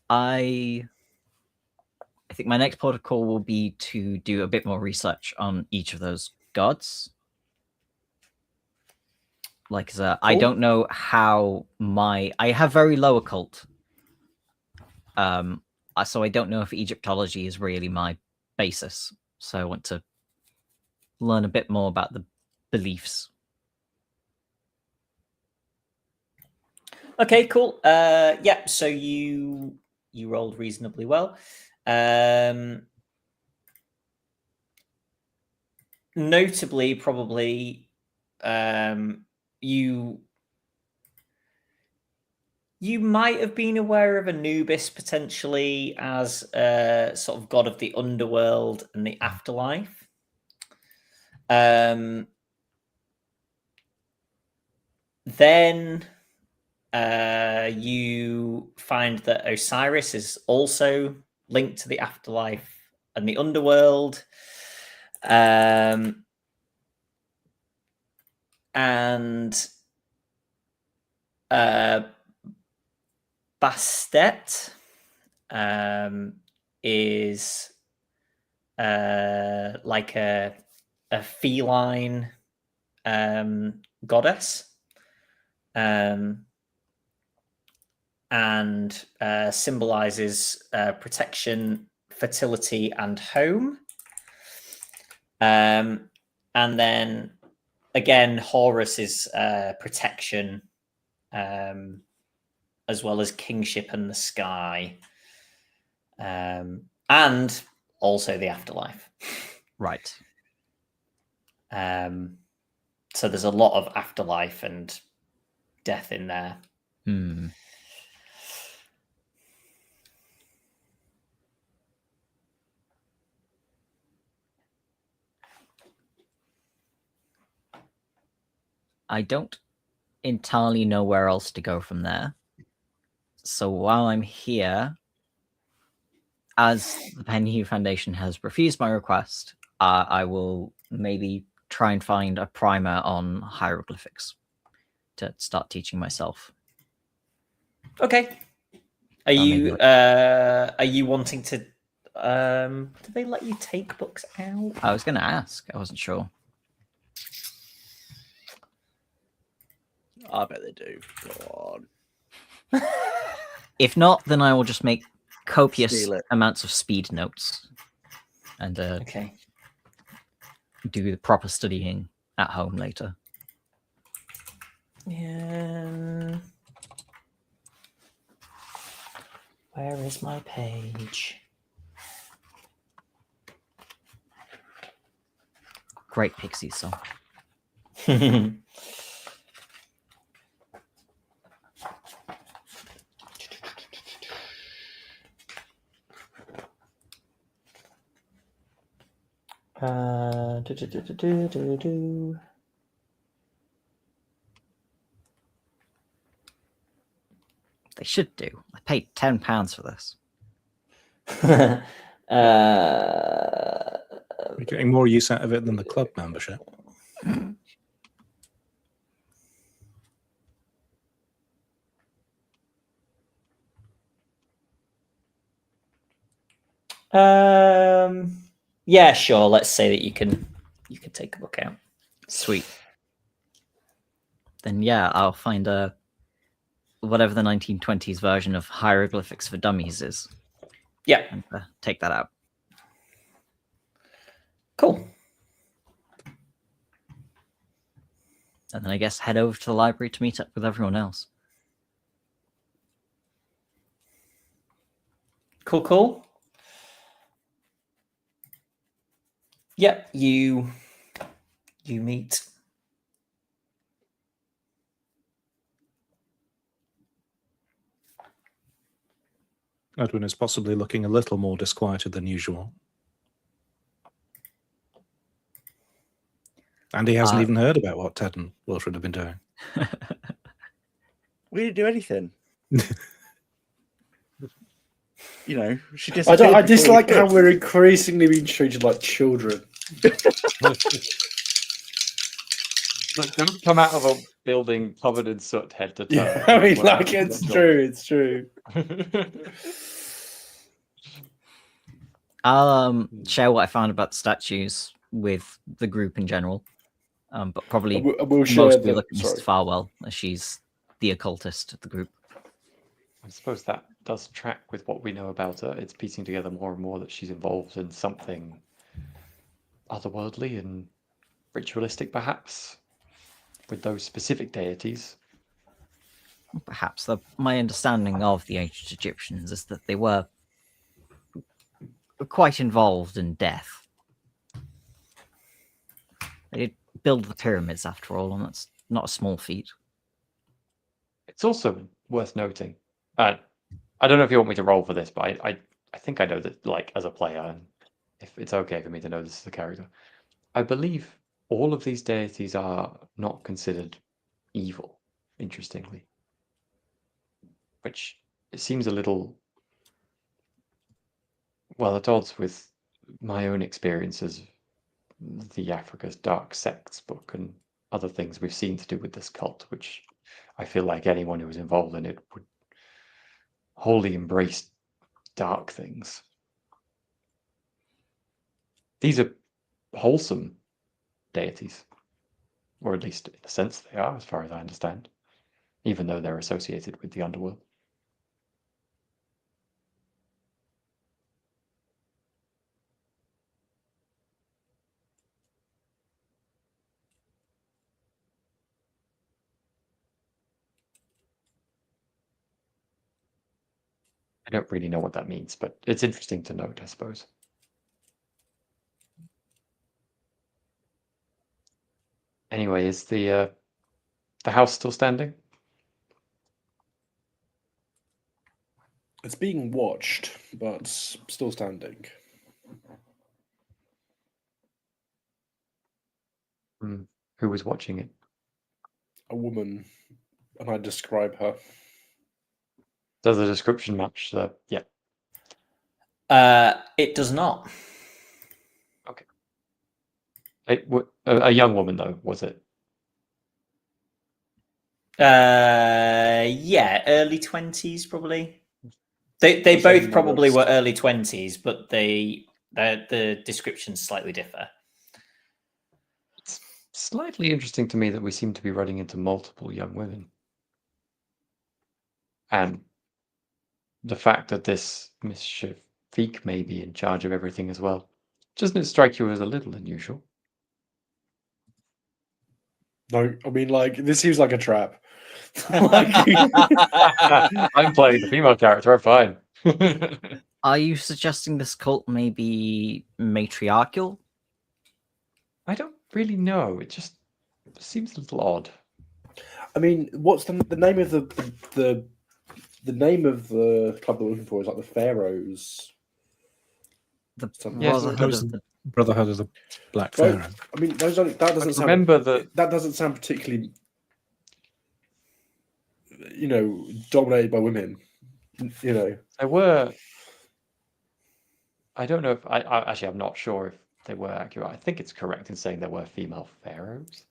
I think my next protocol will be to do a bit more research on each of those gods. Like, cool. I don't know how I have very low occult. So I don't know if Egyptology is really my basis. So I want to learn a bit more about the beliefs. Okay, cool. Yeah, so you rolled reasonably well. Notably, probably, you might have been aware of Anubis potentially as a sort of god of the underworld and the afterlife. Then you find that Osiris is also linked to the afterlife and the underworld. And Bastet is like a feline goddess, and symbolizes protection, fertility, and home. And then again, Horus is protection, as well as kingship and the sky, and also the afterlife. Right. So there's a lot of afterlife and death in there. Hmm. I don't entirely know where else to go from there. So while I'm here, as the Penhew Foundation has refused my request, I will maybe try and find a primer on hieroglyphics to start teaching myself. Okay. Are you wanting to? Do they let you take books out? I was going to ask. I wasn't sure. I bet they do. Go on. If not, then I will just make copious Steal it. amounts of speed notes and Okay. do the proper studying at home later. Yeah. Where is my page? Great Pixie song. Do. They should do. I paid £10 for this. You're getting more use out of it than the club membership. Yeah, sure. Let's say that you can take a book out. Sweet. Then yeah, I'll find whatever the 1920s version of Hieroglyphics for Dummies is. Yeah. And take that out. Cool. And then I guess head over to the library to meet up with everyone else. Cool. Yep, you meet. Edwin is possibly looking a little more disquieted than usual. And he hasn't even heard about what Ted and Wilfred have been doing. We didn't do anything. You know, she just. I dislike how we're increasingly being treated like children. Look, don't come out of a building covered in soot head to toe. Yeah, I mean, like, it's true. I'll share what I found about the statues with the group in general, but probably We'll share mostly look at sorry. Mrs. Farwell, as she's the occultist of the group. I suppose that does track with what we know about her. It's piecing together more and more that she's involved in something otherworldly and ritualistic, perhaps, with those specific deities. Perhaps my understanding of the ancient Egyptians is that they were quite involved in death. They did build the pyramids, after all, and that's not a small feat. It's also worth noting. I don't know if you want me to roll for this, but I think I know that, like, as a player, and if it's okay for me to know this as a character, I believe all of these deities are not considered evil, interestingly. Which it seems a little, well, at odds with my own experiences, the Africa's Dark Sects book and other things we've seen to do with this cult, which I feel like anyone who was involved in it would wholly embrace dark things. These are wholesome deities, or at least in a sense they are, as far as I understand, even though they're associated with the underworld. I don't really know what that means, but it's interesting to note, I suppose. Anyway, is the house still standing? It's being watched, but still standing. Who was watching it? A woman, and I describe her. Does the description match the... Yeah. It does not. Okay. A young woman, though, was it? Yeah, early 20s probably. They I'd say both probably were modest. early 20s, but the descriptions slightly differ. It's slightly interesting to me that we seem to be running into multiple young women. And the fact that this Missive may be in charge of everything as well. Doesn't it strike you as a little unusual? No, I mean, like, this seems like a trap. I'm playing the female character, I'm fine. Are you suggesting this cult may be matriarchal? I don't really know. It just seems a little odd. I mean, what's the name of the name of the club that we're looking for is like the Pharaohs. The Something. Yes, Brotherhood Those of are the Brotherhood of the Black Well, Pharaoh. I mean, those don't, that doesn't sound. Remember that That doesn't sound particularly, dominated by women. there were. I don't know if actually I'm not sure if they were accurate. I think it's correct in saying there were female pharaohs.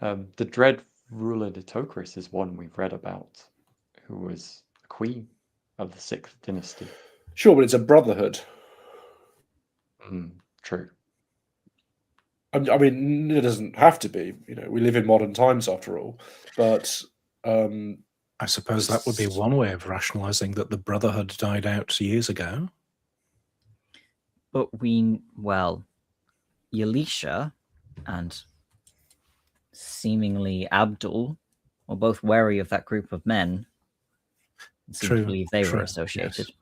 The dread ruler Nitocris is one we've read about, who was the queen of the 6th dynasty. Sure, but it's a brotherhood. True. I mean, it doesn't have to be. We live in modern times after all. But I suppose that would be one way of rationalizing that the Brotherhood died out years ago. But Yalisha and seemingly Abdul were both wary of that group of men. And seemed to believe they were associated. Yes.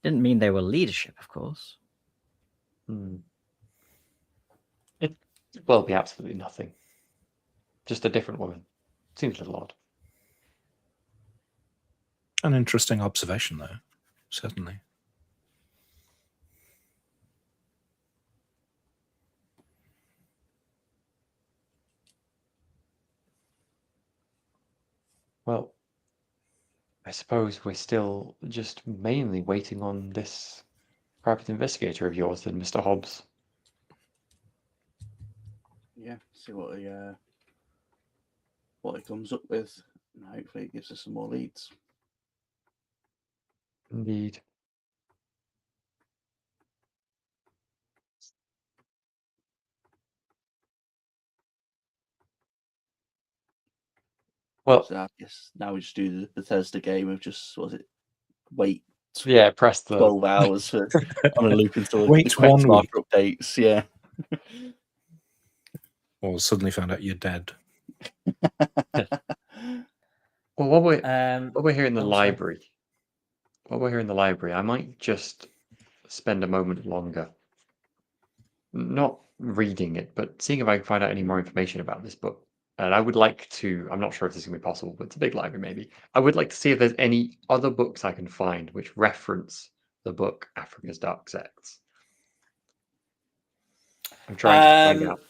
Didn't mean they were leadership, of course. It will be absolutely nothing. Just a different woman. Seems a little odd. An interesting observation, though, certainly. Well, I suppose we're still just mainly waiting on this private investigator of yours, then, Mr. Hobbs. Yeah, see what he comes up with, and hopefully it gives us some more leads. Indeed. Well, So I guess now we just do the Bethesda game of just wait yeah, press the 12 hours on a loop until Wait the quest 1 week. marker updates. Yeah. Or suddenly found out you're dead. Well, while we're here in the sorry. library, I might just spend a moment longer, not reading it, but seeing if I can find out any more information about this book. And I would like to, I'm not sure if this is going to be possible, but it's a big library maybe. I would like to see if there's any other books I can find which reference the book Africa's Dark Sects. I'm trying to find out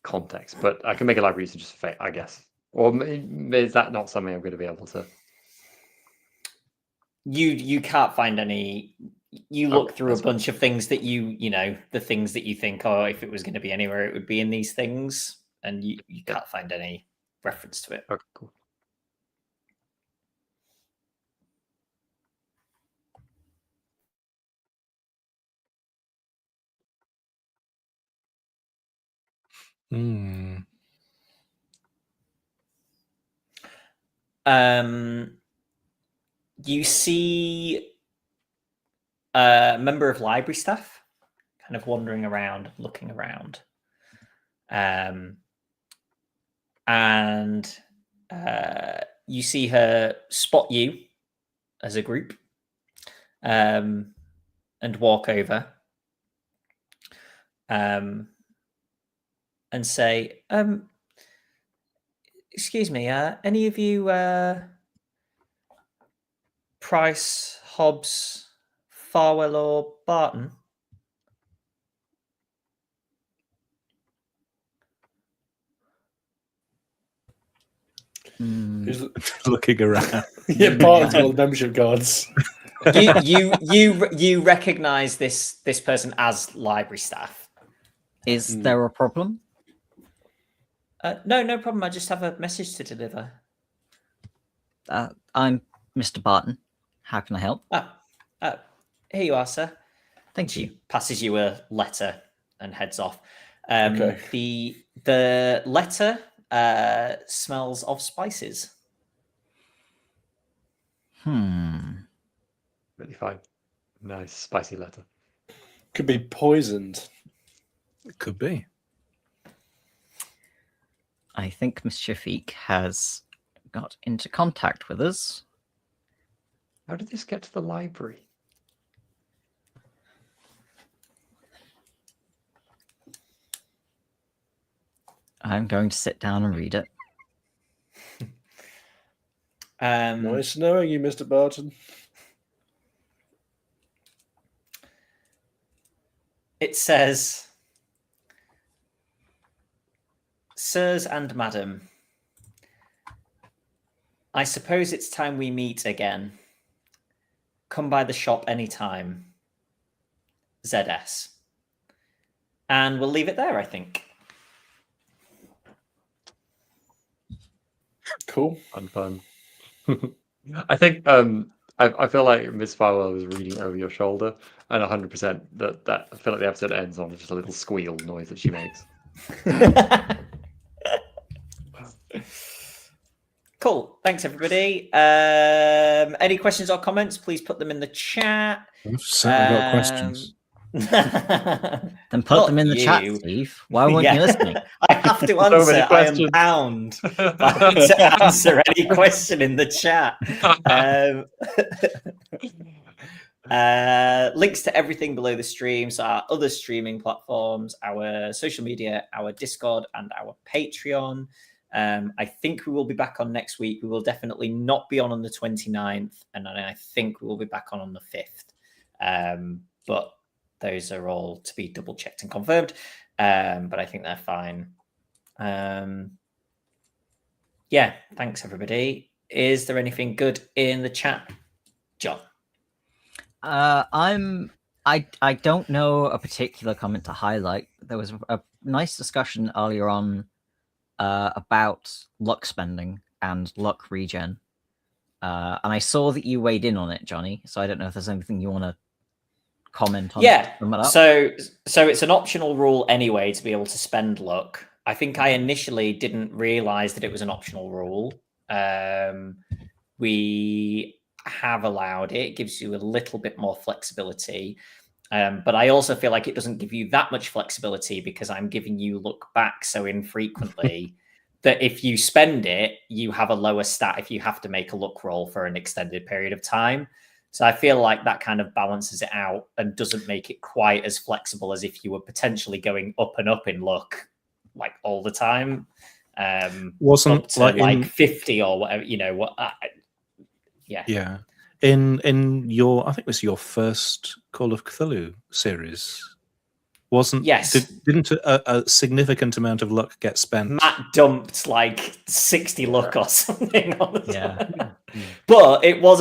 context, but I can make a library using just I guess. Or is that not something I'm going to be able to? You can't find any you look through a bunch of things that the things that you think, oh, if it was going to be anywhere, it would be in these things, and you can't find any reference to it. Okay, cool. Hmm. You see a member of library staff kind of wandering around, looking around. And you see her spot you as a group and walk over and say, excuse me, any of you Price, Hobbs, Farwell, or Barton? Who's Looking around. yeah, Barton's got all the membership cards. You recognize this person as library staff. Is there a problem? No problem. I just have a message to deliver. I'm Mr. Barton. How can I help? Here you are, sir. Thank She you. passes you a letter and heads off. Okay. The letter smells of spices. Really fine. Nice, spicy letter. Could be poisoned. It could be. I think Miss Shafiq has got into contact with us. How did this get to the library? I'm going to sit down and read it. Nice knowing you, Mr. Barton. It says, Sirs and Madam, I suppose it's time we meet again. Come by the shop anytime. ZS. And we'll leave it there, I think. Cool. Fun. I think I feel like Miss Farwell was reading over your shoulder, and 100% that I feel like the episode ends on just a little squeal noise that she makes. Cool. Thanks, everybody. Any questions or comments, please put them in the chat. I've certainly got questions. Then put them in the chat, Steve. Why weren't you listening? I have to So many answer. I am questions. bound to answer any question in the chat. Links to everything below the stream, so our other streaming platforms, our social media, our Discord, and our Patreon. I think we will be back on next week. We will definitely not be on the 29th, and then I think we will be back on the 5th. But those are all to be double checked and confirmed. But I think they're fine. Yeah, thanks everybody. Is there anything good in the chat, John? I don't know a particular comment to highlight. There was a nice discussion earlier on about luck spending and luck regen. And I saw that you weighed in on it, Johnny. So I don't know if there's anything you want to comment on. Yeah. So it's an optional rule anyway to be able to spend luck. I think I initially didn't realize that it was an optional rule. We have allowed it. It gives you a little bit more flexibility. But I also feel like it doesn't give you that much flexibility because I'm giving you luck back so infrequently that if you spend it, you have a lower stat if you have to make a luck roll for an extended period of time. So I feel like that kind of balances it out and doesn't make it quite as flexible as if you were potentially going up and up in luck like all the time. Wasn't up to like 50 or whatever, what? Yeah. In your, I think it was your first Call of Cthulhu series, wasn't? Yes. Didn't a significant amount of luck get spent? Matt dumped like 60 luck or something on the Yeah. But it was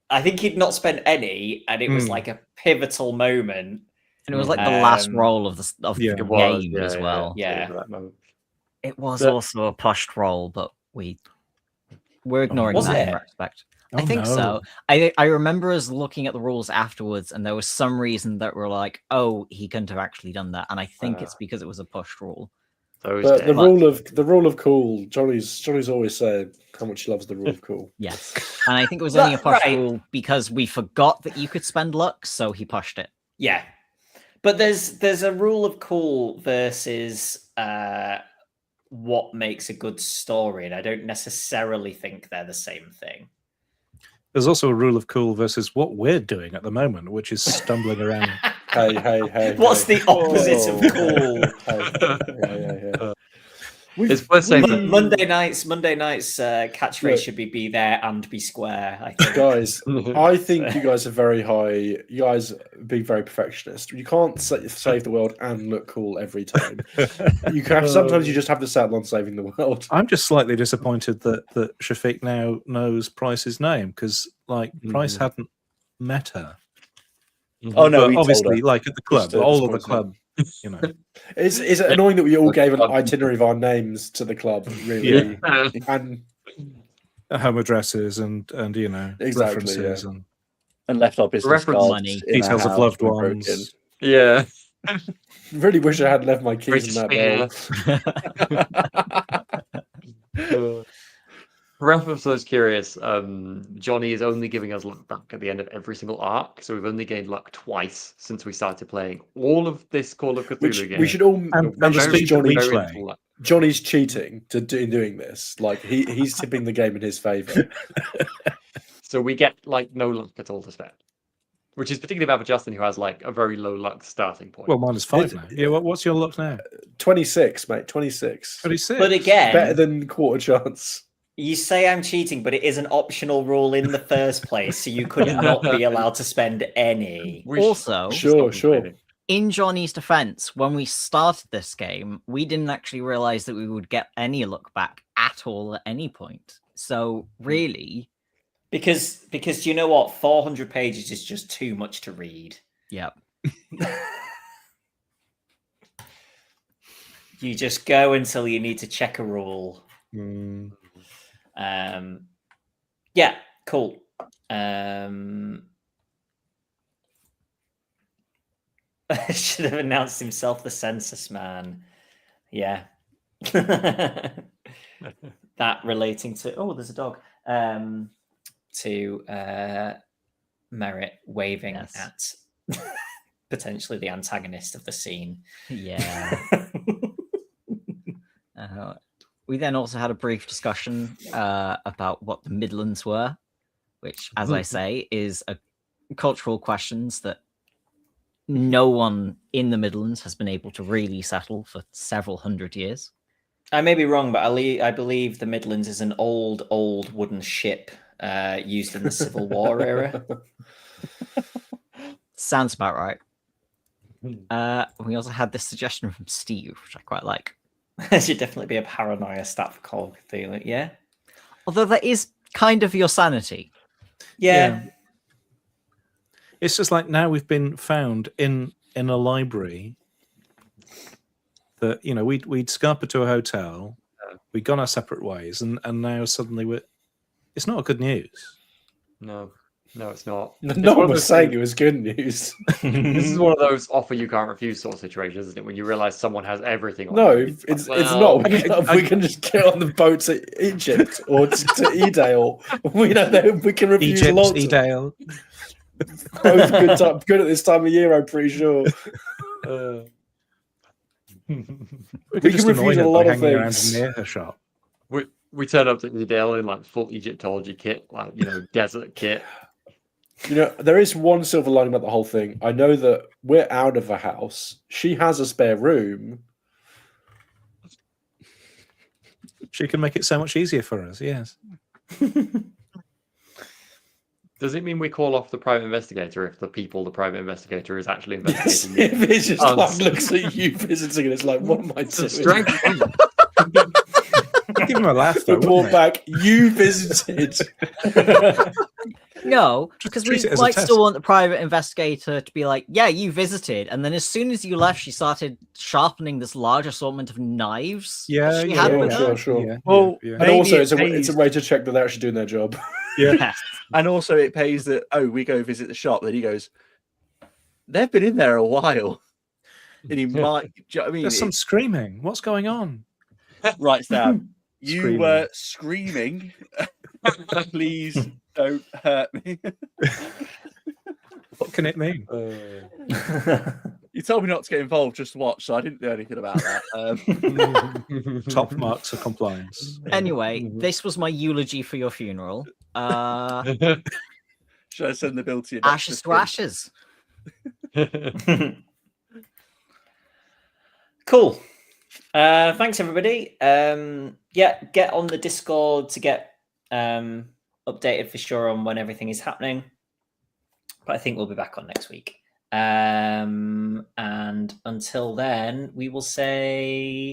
I think he'd not spent any, and it was like a pivotal moment. And it was like the last Um, roll of the yeah. the It was, game yeah, as yeah, well. Yeah. for that moment. It was But- also a pushed roll, but we're ignoring Was that in it? retrospect. Oh, I think no. so. I remember us looking at the rules afterwards, and there was some reason that we're like, "Oh, he couldn't have actually done that," and I think it's because it was a pushed rule. Those But the days. rule of cool, Johnny's always said how much he loves the rule of cool. Yes, and I think it was only a push Right. rule because we forgot that you could spend luck, so he pushed it. Yeah, but there's a rule of cool versus what makes a good story, and I don't necessarily think they're the same thing. There's also a rule of cool versus what we're doing at the moment, which is stumbling around. Hey. What's hey. the opposite of cool? Hey. It's worth saying that Monday nights catchphrase should be there and be square. I think. Guys, I think you guys are very high. You guys be very perfectionist. You can't save the world and look cool every time. You can. Sometimes you just have to settle on saving the world. I'm just slightly disappointed that Shafiq now knows Price's name because, like, Price hadn't met her. Oh no, But he told obviously, her. like at the club, Just, all of the disappointing. club, you know. Is it annoying that we all gave an itinerary of our names to the club? Really, Yeah. and Home addresses and you know Exactly, references yeah. And left our business Reference cards money. in our details of house loved when we broke ones. yeah. really wish I had left my keys in that bowl. For reference to those curious, Jonny is only giving us luck back at the end of every single arc, so we've only gained luck twice since we started playing all of this Call of Cthulhu Which game. we should all And mention the speed that we Johnny's, play. Johnny's cheating in doing this. Like he's tipping the game in his favour. So we get like no luck at all to spend, which is particularly bad for Justin, who has like a very low luck starting point. Well, minus 5 now. Yeah, what's your luck now? 26, mate. 26. 26. But again, Better than quarter chance. you say I'm cheating, but it is an optional rule in the first place, so you could not be allowed to spend any. We Also, Sure. in Johnny's defense, when we started this game, we didn't actually realize that we would get any luck back at all at any point. So really, Because you know what? 400 pages is just too much to read. yeah. You just go until you need to check a rule. Mm. Yeah, cool. Should have announced himself the census man. Yeah. That relating to there's a dog. To Merritt waving at potentially the antagonist of the scene. Yeah. We then also had a brief discussion about what the Midlands were, which, as I say, is a cultural questions that no one in the Midlands has been able to really settle for several hundred years. I may be wrong, but I believe the Midlands is an old wooden ship used in the Civil War era. Sounds about right. We also had this suggestion from Steve, which I quite like. There should definitely be a paranoia stat for Call of Cthulhu, yeah? Although that is kind of your sanity. Yeah. It's just like now we've been found in a library that, you know, we'd scampered to a hotel, we'd gone our separate ways, and now suddenly it's not good news. No, it's not. No one was saying it was good news. This is one of those offer you can't refuse sort of situations, isn't it? When you realize someone has everything on No, you. it's Well, not. We can just get on the boat to Egypt or to Edale. We can refuse Egypt, lots. Edale. Both good at this time of year, I'm pretty sure. We We could just can annoy refuse her a lot by of hanging around things. near her shop. we turn up to Edale in like full Egyptology kit, like desert kit. You know, there is one silver lining about the whole thing. I know that we're out of a house. She has a spare room. She can make it so much easier for us, yes. Does it mean we call off the private investigator if the private investigator is actually Yes, investigating? if it's just us? like looks at you visiting and it's like, what am I It's a doing? strange thing. Give him a laugh, though, Report wouldn't it? back, you visited. No, Just because treat we it as a might test. still want the private investigator to be like, yeah, you visited. And then as soon as you left, she started sharpening this large assortment of knives. Yeah, she yeah, had yeah, with sure, her. sure. Yeah, Well, yeah. And Maybe also, it it's a pays- way to check that they're actually doing their job. Yeah. Yes. And also, it pays that, oh, we go visit the shop. Then he goes, they've been in there a while. And he might, do you know what I mean? There's some It screaming. What's going on? writes down, you Screaming. were screaming. Please don't hurt me. What can it mean? You told me not to get involved, just watch, so I didn't do anything about that. Top marks for compliance. Anyway, this was my eulogy for your funeral. Should I send the bill to you? Ashes to ashes. Cool. Thanks, everybody. Yeah, get on the Discord to get updated for sure on when everything is happening. But I think we'll be back on next week. And until then, we will say